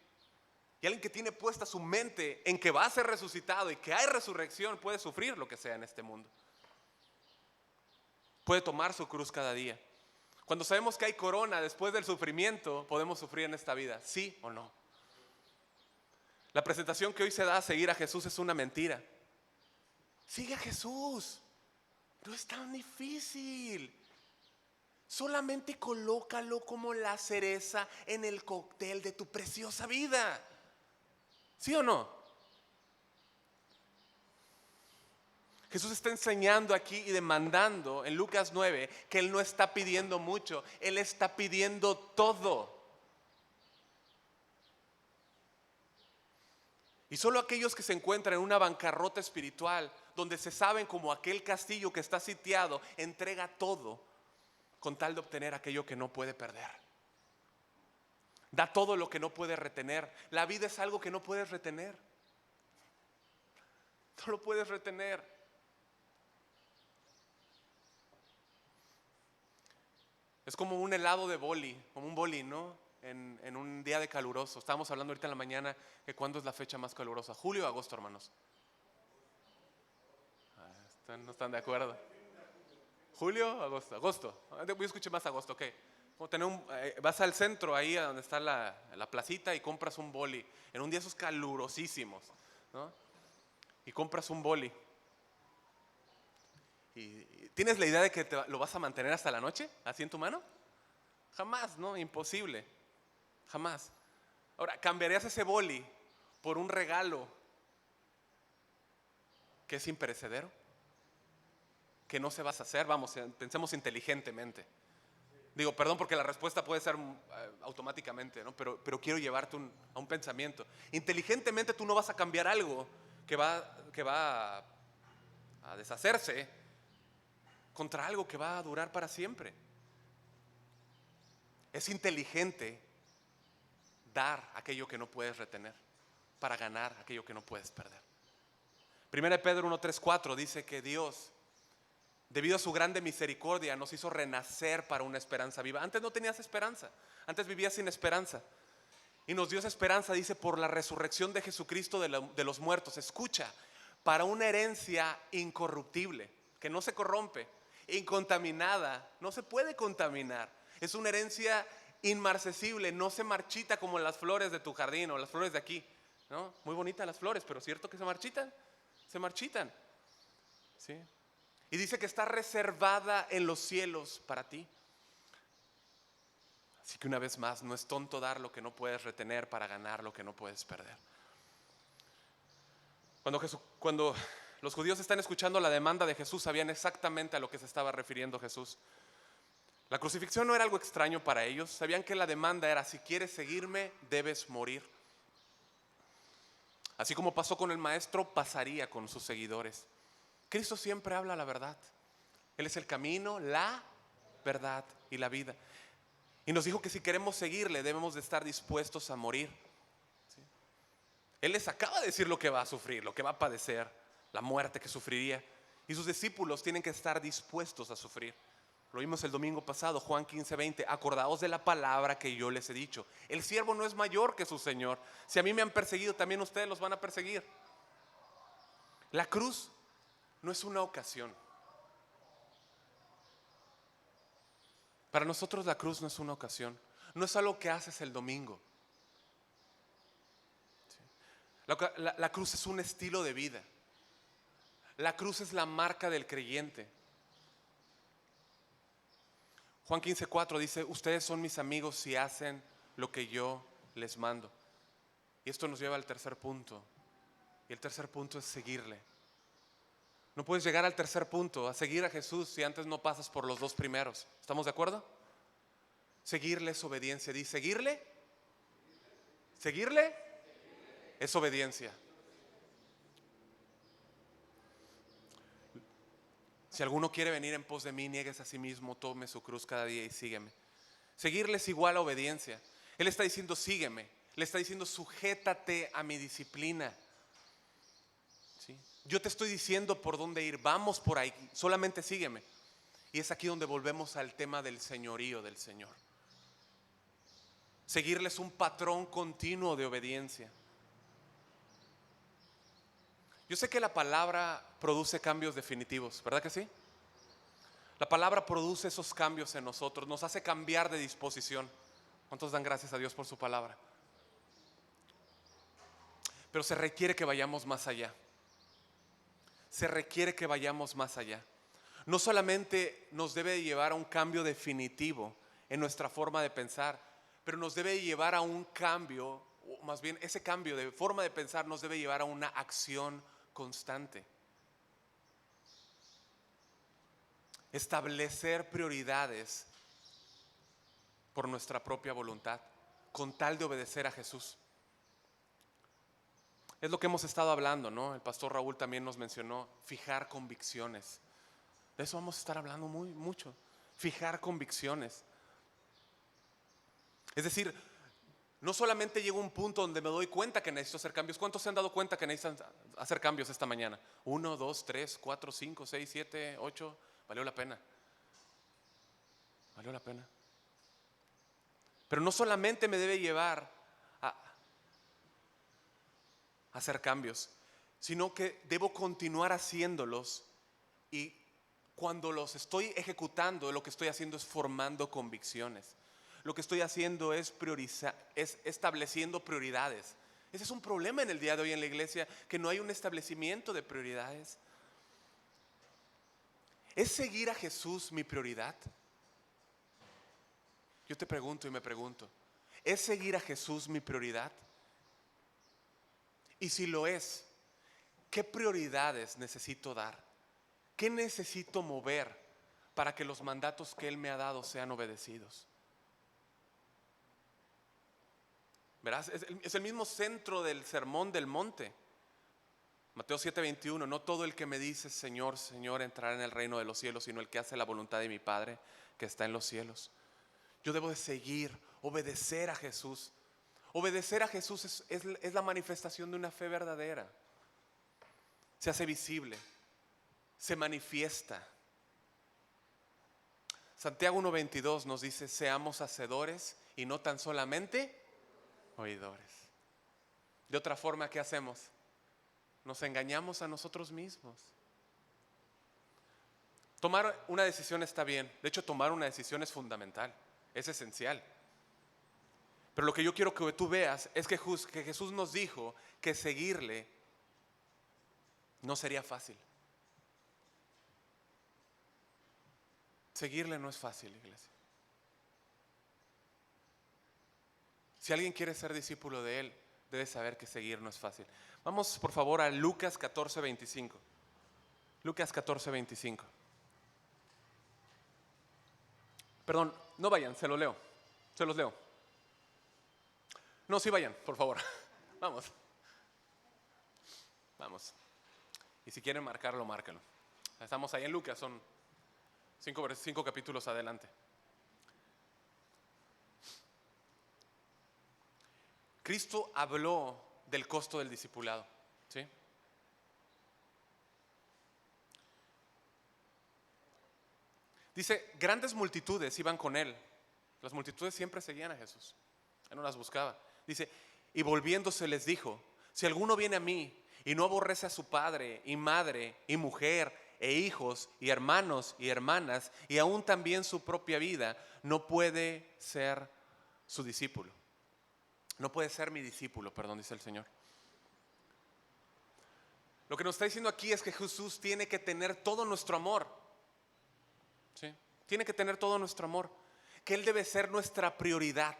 Y alguien que tiene puesta su mente en que va a ser resucitado y que hay resurrección, puede sufrir lo que sea en este mundo. Puede tomar su cruz cada día. Cuando sabemos que hay corona después del sufrimiento, podemos sufrir en esta vida, ¿sí o no? La presentación que hoy se da a seguir a Jesús es una mentira. Sigue a Jesús. No es tan difícil. Solamente colócalo como la cereza en el cóctel de tu preciosa vida. ¿Sí o no? Jesús está enseñando aquí y demandando en Lucas 9 que Él no está pidiendo mucho, Él está pidiendo todo. Y solo aquellos que se encuentran en una bancarrota espiritual, donde se saben como aquel castillo que está sitiado, entrega todo con tal de obtener aquello que no puede perder. Da todo lo que no puedes retener. La vida es algo que no puedes retener. No lo puedes retener. Es como un helado de boli, como un boli, ¿no? En un día de caluroso. Estábamos hablando ahorita en la mañana que cuándo es la fecha más calurosa. ¿Julio o agosto, hermanos? ¿No están de acuerdo? ¿Julio o agosto? Agosto. Yo escuché más agosto, ok. Vas al centro, ahí a donde está la placita, y compras un boli. En un día esos calurosísimos, ¿no? Y compras un boli. ¿Y tienes la idea de que lo vas a mantener hasta la noche, así en tu mano? Jamás, ¿no? Imposible. Jamás. Ahora, ¿cambiarías ese boli por un regalo que es imperecedero? Que no se vas a hacer. Vamos, pensemos inteligentemente. Digo, perdón porque la respuesta puede ser automáticamente, ¿no? Pero quiero llevarte a un pensamiento. Inteligentemente tú no vas a cambiar algo que va a deshacerse contra algo que va a durar para siempre. Es inteligente dar aquello que no puedes retener para ganar aquello que no puedes perder. Primera de Pedro 1, 3, 4 dice que Dios, debido a su grande misericordia, nos hizo renacer para una esperanza viva. Antes no tenías esperanza, antes vivías sin esperanza. Y nos dio esa esperanza, dice, por la resurrección de Jesucristo de los muertos. Escucha, para una herencia incorruptible, que no se corrompe, incontaminada, no se puede contaminar. Es una herencia inmarcesible, no se marchita como las flores de tu jardín o las flores de aquí, ¿no? Muy bonitas las flores, pero ¿cierto que se marchitan? Se marchitan, ¿sí? Y dice que está reservada en los cielos para ti. Así que una vez más, no es tonto dar lo que no puedes retener para ganar lo que no puedes perder. Cuando los judíos están escuchando la demanda de Jesús, sabían exactamente a lo que se estaba refiriendo Jesús. La crucifixión no era algo extraño para ellos. Sabían que la demanda era: si quieres seguirme, debes morir. Así como pasó con el maestro, pasaría con sus seguidores. Cristo siempre habla la verdad. Él es el camino, la verdad y la vida. Y nos dijo que si queremos seguirle, debemos de estar dispuestos a morir. ¿Sí? Él les acaba de decir lo que va a sufrir, lo que va a padecer, la muerte que sufriría. Y sus discípulos tienen que estar dispuestos a sufrir. Lo vimos el domingo pasado, Juan 15:20. Acordaos de la palabra que yo les he dicho. El siervo no es mayor que su Señor. Si a mí me han perseguido, también ustedes los van a perseguir. La cruz no es una ocasión. Para nosotros la cruz no es una ocasión. No es algo que haces el domingo. La cruz es un estilo de vida. La cruz es la marca del creyente. Juan 15:4 dice: ustedes son mis amigos si hacen lo que yo les mando. Y esto nos lleva al tercer punto. Y el tercer punto es seguirle. No puedes llegar al tercer punto, a seguir a Jesús, si antes no pasas por los dos primeros. ¿Estamos de acuerdo? Seguirle es obediencia. Dice: seguirle es obediencia. Si alguno quiere venir en pos de mí, niegues a sí mismo, tome su cruz cada día y sígueme. Seguirle es igual a obediencia. Él está diciendo: sígueme. Le está diciendo: sujétate a mi disciplina. ¿Sí? Yo te estoy diciendo por dónde ir, vamos por ahí, solamente sígueme. Y es aquí donde volvemos al tema del señorío del Señor. Seguirle es un patrón continuo de obediencia. Yo sé que la palabra produce cambios definitivos, ¿verdad que sí? La palabra produce esos cambios en nosotros, nos hace cambiar de disposición. ¿Cuántos dan gracias a Dios por su palabra? Pero se requiere que vayamos más allá. Se requiere que vayamos más allá. No solamente nos debe llevar a un cambio definitivo en nuestra forma de pensar, pero nos debe llevar a un cambio, o más bien ese cambio de forma de pensar nos debe llevar a una acción constante. Establecer prioridades por nuestra propia voluntad, con tal de obedecer a Jesús. Es lo que hemos estado hablando, ¿no? El pastor Raúl también nos mencionó fijar convicciones. De eso vamos a estar hablando mucho. Fijar convicciones. Es decir, no solamente llego a un punto donde me doy cuenta que necesito hacer cambios. ¿Cuántos se han dado cuenta que necesitan hacer cambios esta mañana? 1, 2, 3, 4, 5, 6, 7, 8. Valió la pena. Valió la pena. Pero no solamente me debe llevar a hacer cambios, sino que debo continuar haciéndolos, y cuando los estoy ejecutando, lo que estoy haciendo es formando convicciones. Lo que estoy haciendo es priorizar, es estableciendo prioridades. Ese es un problema en el día de hoy en la iglesia, que no hay un establecimiento de prioridades. ¿Es seguir a Jesús mi prioridad? Yo te pregunto y me pregunto, ¿es seguir a Jesús mi prioridad? Y si lo es, ¿qué prioridades necesito dar? ¿Qué necesito mover para que los mandatos que Él me ha dado sean obedecidos? Verás, es el mismo centro del sermón del monte. Mateo 7:21, no todo el que me dice Señor, Señor entrará en el reino de los cielos, sino el que hace la voluntad de mi Padre que está en los cielos. Yo debo de seguir, obedecer a Jesús. Obedecer a Jesús es la manifestación de una fe verdadera. Se hace visible, se manifiesta. Santiago 1:22 nos dice, seamos hacedores y no tan solamente oidores. De otra forma, ¿qué hacemos? Nos engañamos a nosotros mismos. Tomar una decisión está bien. De hecho, tomar una decisión es fundamental, es esencial. Pero lo que yo quiero que tú veas es que Jesús nos dijo que seguirle no sería fácil. Seguirle no es fácil, iglesia. Si alguien quiere ser discípulo de Él, debe saber que seguir no es fácil. Vamos por favor a Lucas 14:25. Lucas 14:25. Perdón, no vayan, se los leo. Se los leo. No, sí vayan, por favor. Vamos. Vamos. Y si quieren marcarlo, márcalo. Estamos ahí en Lucas, son 5 capítulos adelante. Cristo habló del costo del discipulado, ¿sí? Dice, grandes multitudes iban con él. Las multitudes siempre seguían a Jesús. Él no las buscaba. Dice, y volviéndose les dijo, si alguno viene a mí y no aborrece a su padre y madre y mujer e hijos y hermanos y hermanas y aún también su propia vida, no puede ser su discípulo. No puede ser mi discípulo, perdón, dice el Señor. Lo que nos está diciendo aquí es que Jesús tiene que tener todo nuestro amor. ¿Sí? Tiene que tener todo nuestro amor. Que Él debe ser nuestra prioridad.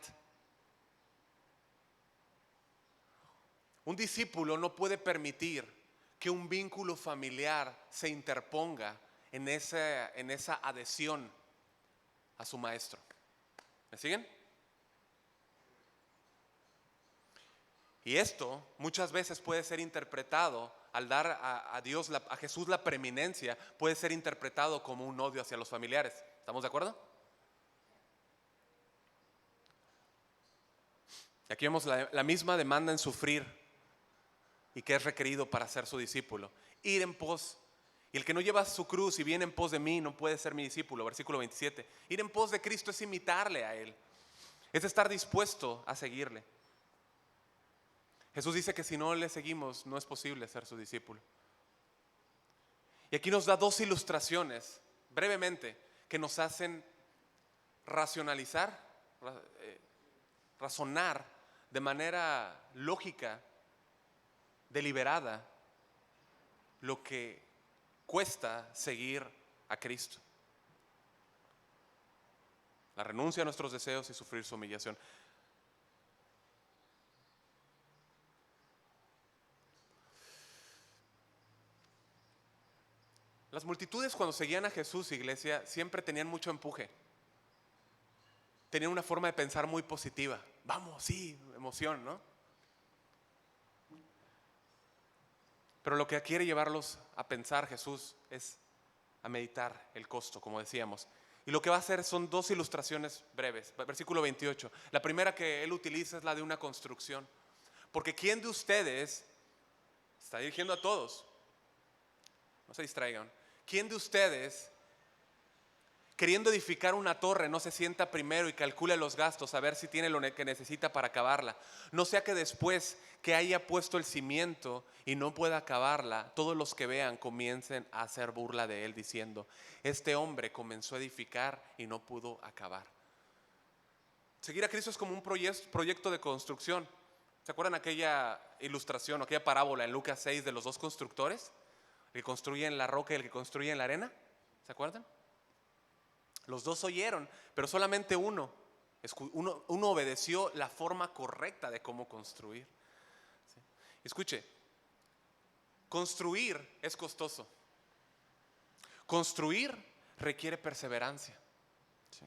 Un discípulo no puede permitir que un vínculo familiar se interponga en esa adhesión a su maestro. ¿Me siguen? Y esto muchas veces puede ser interpretado, al dar a Jesús la preeminencia, puede ser interpretado como un odio hacia los familiares. ¿Estamos de acuerdo? Y aquí vemos la misma demanda en sufrir y que es requerido para ser su discípulo. Ir en pos. Y el que no lleva su cruz y viene en pos de mí no puede ser mi discípulo. Versículo 27. Ir en pos de Cristo es imitarle a Él. Es estar dispuesto a seguirle. Jesús dice que si no le seguimos no es posible ser su discípulo. Y aquí nos da 2 ilustraciones, brevemente, que nos hacen razonar de manera lógica, deliberada, lo que cuesta seguir a Cristo. La renuncia a nuestros deseos y sufrir su humillación. Las multitudes cuando seguían a Jesús, iglesia, siempre tenían mucho empuje. Tenían una forma de pensar muy positiva. Vamos, sí, emoción, ¿no? Pero lo que quiere llevarlos a pensar Jesús es a meditar el costo, como decíamos. Y lo que va a hacer son dos ilustraciones breves. Versículo 28. La primera que él utiliza es la de una construcción. Porque ¿quién de ustedes, está dirigiendo a todos, no se distraigan, quién de ustedes, queriendo edificar una torre, no se sienta primero y calcule los gastos a ver si tiene lo que necesita para acabarla? No sea que después que haya puesto el cimiento y no pueda acabarla, todos los que vean comiencen a hacer burla de él diciendo: este hombre comenzó a edificar y no pudo acabar. Seguir a Cristo es como un proyecto de construcción. ¿Se acuerdan aquella ilustración o aquella parábola en Lucas 6 de los dos constructores? El que construye en la roca y el que construye en la arena. ¿Se acuerdan? Los dos oyeron, pero solamente uno obedeció la forma correcta de cómo construir. ¿Sí? Escuche, construir es costoso. Construir requiere perseverancia. ¿Sí?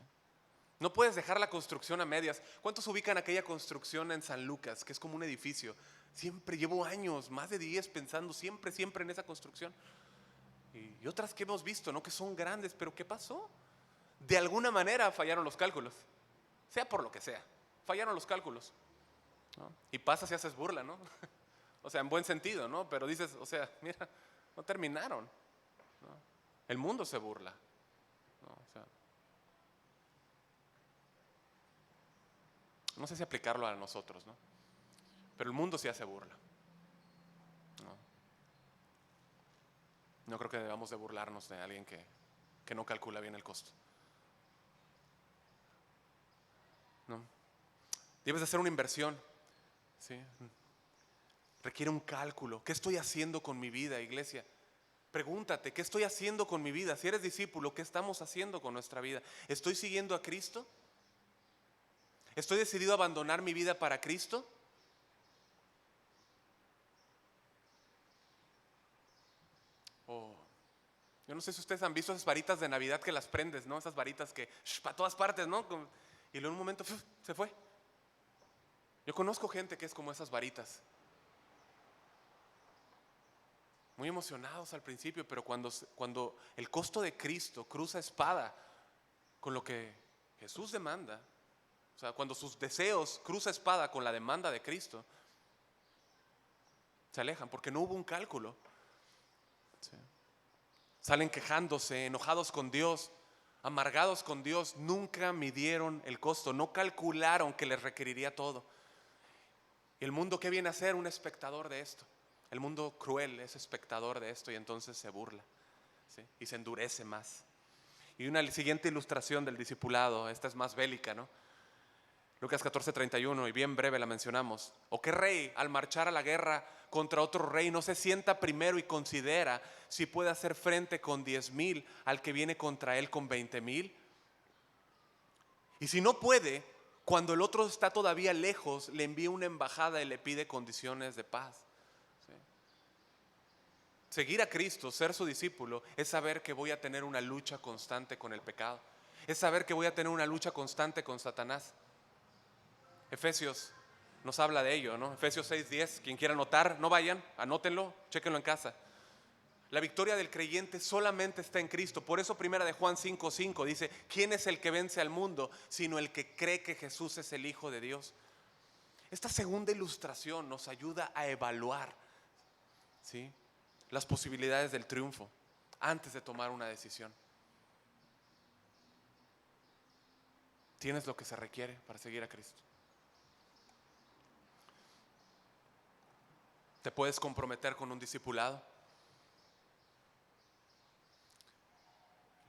No puedes dejar la construcción a medias. ¿Cuántos ubican aquella construcción en San Lucas, que es como un edificio? Siempre llevo años, más de 10 pensando siempre en esa construcción. Y otras que hemos visto, ¿no? Que son grandes, pero ¿qué pasó? De alguna manera fallaron los cálculos, sea por lo que sea, fallaron los cálculos, ¿no? Y pasas y haces burla, ¿no? O sea, en buen sentido, ¿no? Pero dices, o sea, mira, no terminaron, ¿no? El mundo se burla, ¿no? O sea, no sé si aplicarlo a nosotros, ¿no? Pero el mundo sí hace burla, ¿no? No creo que debamos de burlarnos de alguien que no calcula bien el costo, ¿no? Debes de hacer una inversión, ¿sí? Requiere un cálculo. ¿Qué estoy haciendo con mi vida, iglesia? Pregúntate, ¿qué estoy haciendo con mi vida? Si eres discípulo, ¿qué estamos haciendo con nuestra vida? ¿Estoy siguiendo a Cristo? ¿Estoy decidido a abandonar mi vida para Cristo? Yo no sé si ustedes han visto esas varitas de Navidad que las prendes, ¿no? Esas varitas que para todas partes, ¿no? Y luego en un momento se fue. Yo conozco gente que es como esas varitas. Muy emocionados al principio, pero cuando el costo de Cristo cruza espada con lo que Jesús demanda, o sea, cuando sus deseos cruza espada con la demanda de Cristo, se alejan porque no hubo un cálculo. ¿Sí? Salen quejándose, enojados con Dios, amargados con Dios. Nunca midieron el costo, no calcularon que les requeriría todo. Y el mundo, ¿qué viene a ser? Un espectador de esto. El mundo cruel es espectador de esto y entonces se burla, ¿sí? Y se endurece más. Y una siguiente ilustración del discipulado, esta es más bélica, ¿no? Lucas 14:31, y bien breve la mencionamos. ¿O qué rey al marchar a la guerra contra otro rey no se sienta primero y considera si puede hacer frente con 10,000 al que viene contra él con 20,000? Y si no puede, cuando el otro está todavía lejos, le envía una embajada y le pide condiciones de paz. ¿Sí? Seguir a Cristo, ser su discípulo, es saber que voy a tener una lucha constante con el pecado. Es saber que voy a tener una lucha constante con Satanás. Efesios nos habla de ello, ¿no? Efesios 6:10, quien quiera anotar, no vayan, anótenlo, chéquenlo en casa. La victoria del creyente solamente está en Cristo. Por eso primera de Juan 5:5 dice: ¿quién es el que vence al mundo sino el que cree que Jesús es el Hijo de Dios? Esta segunda ilustración nos ayuda a evaluar, ¿sí?, las posibilidades del triunfo antes de tomar una decisión. ¿Tienes lo que se requiere para seguir a Cristo? ¿Te puedes comprometer con un discipulado?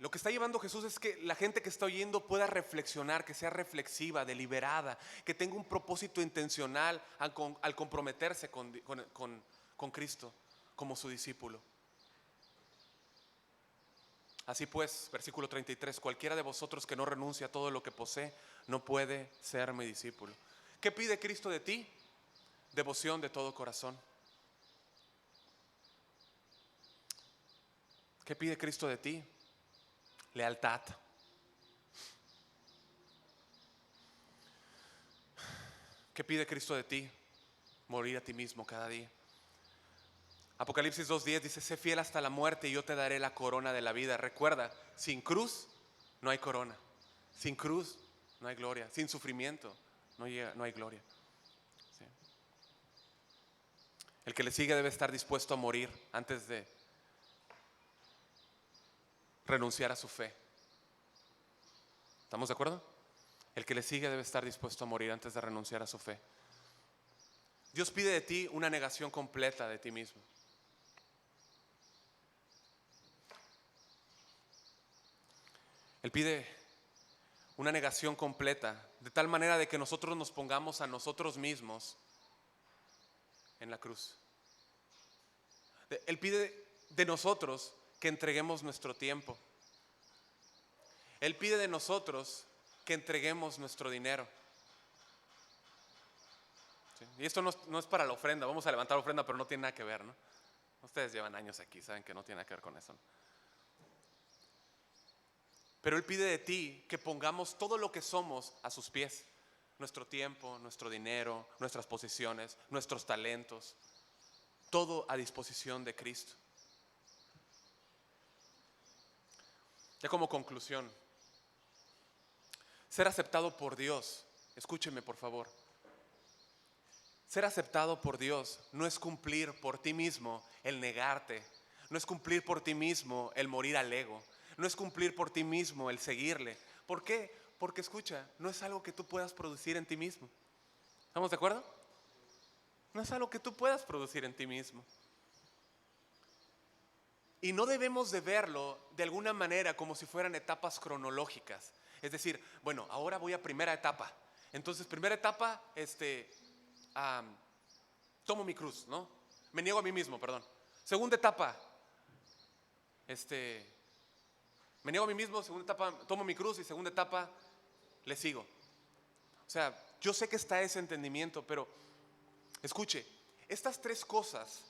Lo que está llevando Jesús es que la gente que está oyendo pueda reflexionar, que sea reflexiva, deliberada, que tenga un propósito intencional al comprometerse con Cristo como su discípulo. Así pues, versículo 33, cualquiera de vosotros que no renuncie a todo lo que posee, no puede ser mi discípulo. ¿Qué pide Cristo de ti? Devoción de todo corazón. ¿Qué pide Cristo de ti? Lealtad. ¿Qué pide Cristo de ti? Morir a ti mismo cada día. Apocalipsis 2:10 dice: sé fiel hasta la muerte y yo te daré la corona de la vida. Recuerda, sin cruz no hay corona. Sin cruz no hay gloria. Sin sufrimiento no hay gloria. ¿Sí? El que le sigue debe estar dispuesto a morir antes de renunciar a su fe. ¿Estamos de acuerdo? El que le sigue debe estar dispuesto a morir antes de renunciar a su fe. Dios pide de ti una negación completa de ti mismo. Él pide una negación completa, de tal manera de que nosotros nos pongamos a nosotros mismos en la cruz. Él pide de nosotros que entreguemos nuestro tiempo. Él pide de nosotros que entreguemos nuestro dinero. ¿Sí? Y esto no es para la ofrenda, vamos a levantar ofrenda, pero no tiene nada que ver, ¿no? Ustedes llevan años aquí, saben que no tiene nada que ver con eso, ¿no? Pero Él pide de ti que pongamos todo lo que somos a sus pies. Nuestro tiempo, nuestro dinero, nuestras posesiones, nuestros talentos, todo a disposición de Cristo. Ya como conclusión, ser aceptado por Dios, escúcheme por favor. Ser aceptado por Dios no es cumplir por ti mismo el negarte, no es cumplir por ti mismo el morir al ego, no es cumplir por ti mismo el seguirle. ¿Por qué? Porque escucha, no es algo que tú puedas producir en ti mismo. ¿Estamos de acuerdo? No es algo que tú puedas producir en ti mismo. Y no debemos de verlo de alguna manera como si fueran etapas cronológicas. Es decir, bueno, ahora voy a primera etapa. Entonces, primera etapa, tomo mi cruz, ¿no? Me niego a mí mismo, perdón. Segunda etapa, me niego a mí mismo. Segunda etapa, tomo mi cruz. Y segunda etapa, le sigo. O sea, yo sé que está ese entendimiento, pero escuche, estas tres cosas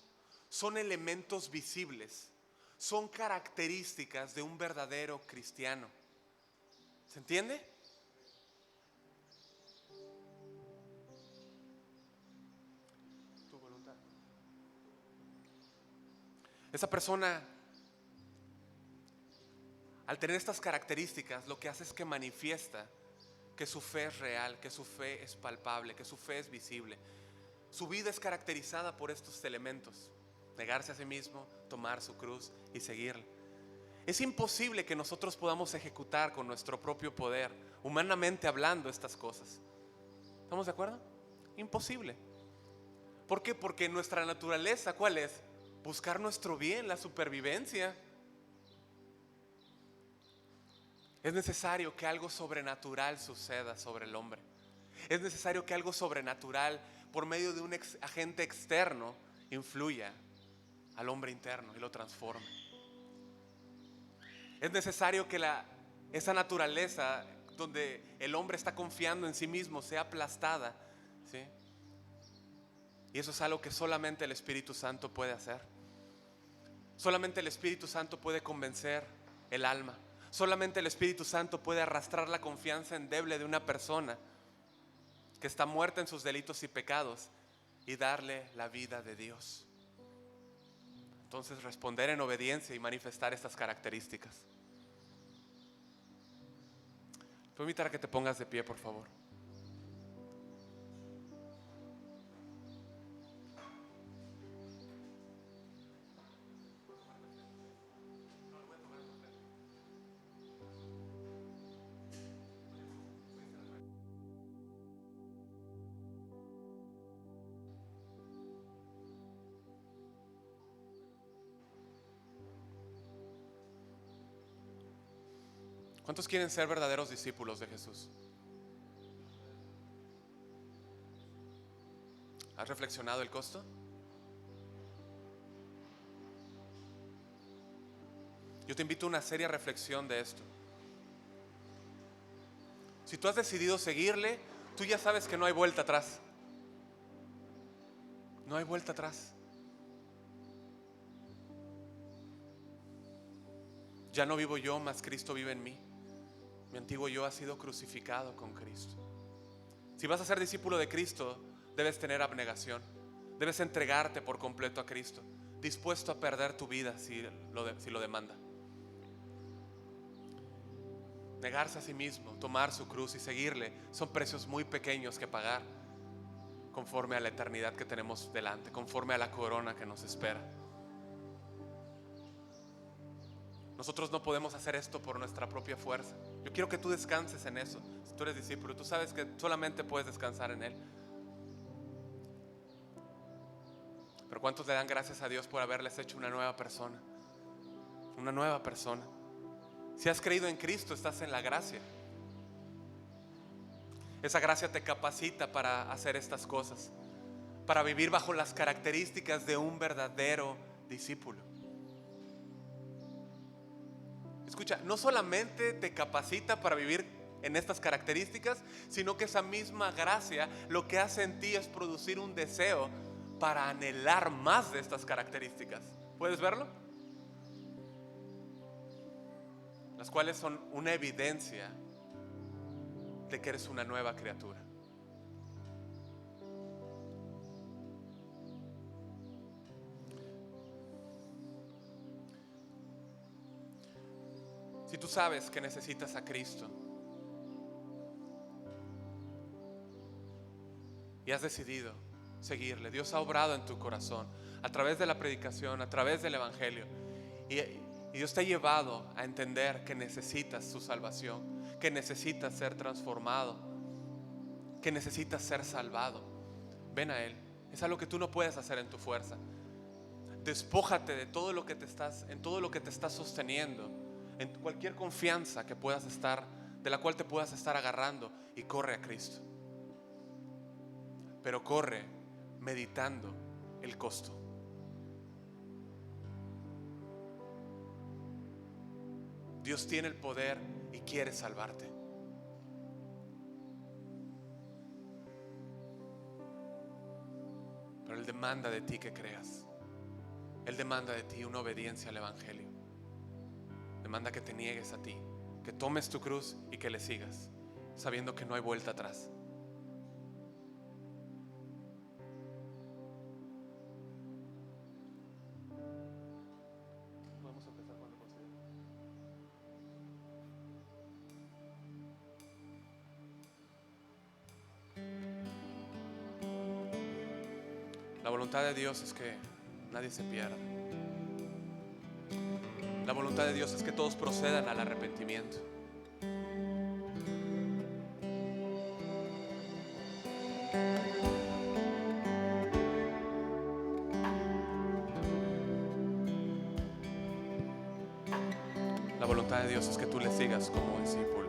son elementos visibles, son características de un verdadero cristiano. ¿Se entiende? Tu voluntad. Esa persona, al tener estas características, lo que hace es que manifiesta que su fe es real, que su fe es palpable, que su fe es visible. Su vida es caracterizada por estos elementos: negarse a sí mismo, tomar su cruz y seguirle. Es imposible que nosotros podamos ejecutar con nuestro propio poder, humanamente hablando, estas cosas. ¿Estamos de acuerdo? Imposible. ¿Por qué? Porque nuestra naturaleza, ¿cuál es? Buscar nuestro bien, la supervivencia. Es necesario que algo sobrenatural suceda sobre el hombre. Es necesario que algo sobrenatural, por medio de un agente externo, influya al hombre interno y lo transforme. Es necesario que esa naturaleza donde el hombre está confiando en sí mismo sea aplastada, ¿sí? Y eso es algo que solamente el Espíritu Santo puede hacer. Solamente el Espíritu Santo puede convencer el alma. Solamente el Espíritu Santo puede arrastrar la confianza endeble de una persona que está muerta en sus delitos y pecados y darle la vida de Dios. Entonces, responder en obediencia y manifestar estas características. Te voy a invitar a que te pongas de pie, por favor. ¿Cuántos quieren ser verdaderos discípulos de Jesús? ¿Has reflexionado el costo? Yo te invito a una seria reflexión de esto. Si tú has decidido seguirle, tú ya sabes que no hay vuelta atrás. No hay vuelta atrás. Ya no vivo yo, mas Cristo vive en mí. Mi antiguo yo ha sido crucificado con Cristo. Si vas a ser discípulo de Cristo, debes tener abnegación. Debes entregarte por completo a Cristo, dispuesto a perder tu vida si lo demanda. negarse a sí mismo, tomar su cruz y seguirle, son precios muy pequeños que pagar conforme a la eternidad que tenemos delante, conforme a la corona que nos espera. Nosotros no podemos hacer esto por nuestra propia fuerza. Yo quiero que tú descanses en eso. Si tú eres discípulo, tú sabes que solamente puedes descansar en Él. Pero ¿cuántos le dan gracias a Dios por haberles hecho una nueva persona? Una nueva persona. Si has creído en Cristo, estás en la gracia. Esa gracia te capacita para hacer estas cosas, para vivir bajo las características de un verdadero discípulo. Escucha, no solamente te capacita para vivir en estas características, sino que esa misma gracia lo que hace en ti es producir un deseo para anhelar más de estas características. ¿Puedes verlo? Las cuales son una evidencia de que eres una nueva criatura. Si tú sabes que necesitas a Cristo y has decidido seguirle, Dios ha obrado en tu corazón a través de la predicación, a través del evangelio, y Dios te ha llevado a entender que necesitas su salvación, que necesitas ser transformado, que necesitas ser salvado. Ven a Él. Es algo que tú no puedes hacer en tu fuerza. Despójate de todo lo que te estás, en todo lo que te estás sosteniendo, en cualquier confianza que puedas estar, de la cual te puedas estar agarrando, y corre a Cristo. Pero corre meditando el costo. Dios tiene el poder y quiere salvarte. Pero Él demanda de ti que creas. Él demanda de ti una obediencia al evangelio. Demanda que te niegues a ti, que tomes tu cruz y que le sigas, sabiendo que no hay vuelta atrás. Vamos a empezar cuando consideres. La voluntad de Dios es que nadie se pierda. La voluntad de Dios es que todos procedan al arrepentimiento. La voluntad de Dios es que tú le sigas como discípulo.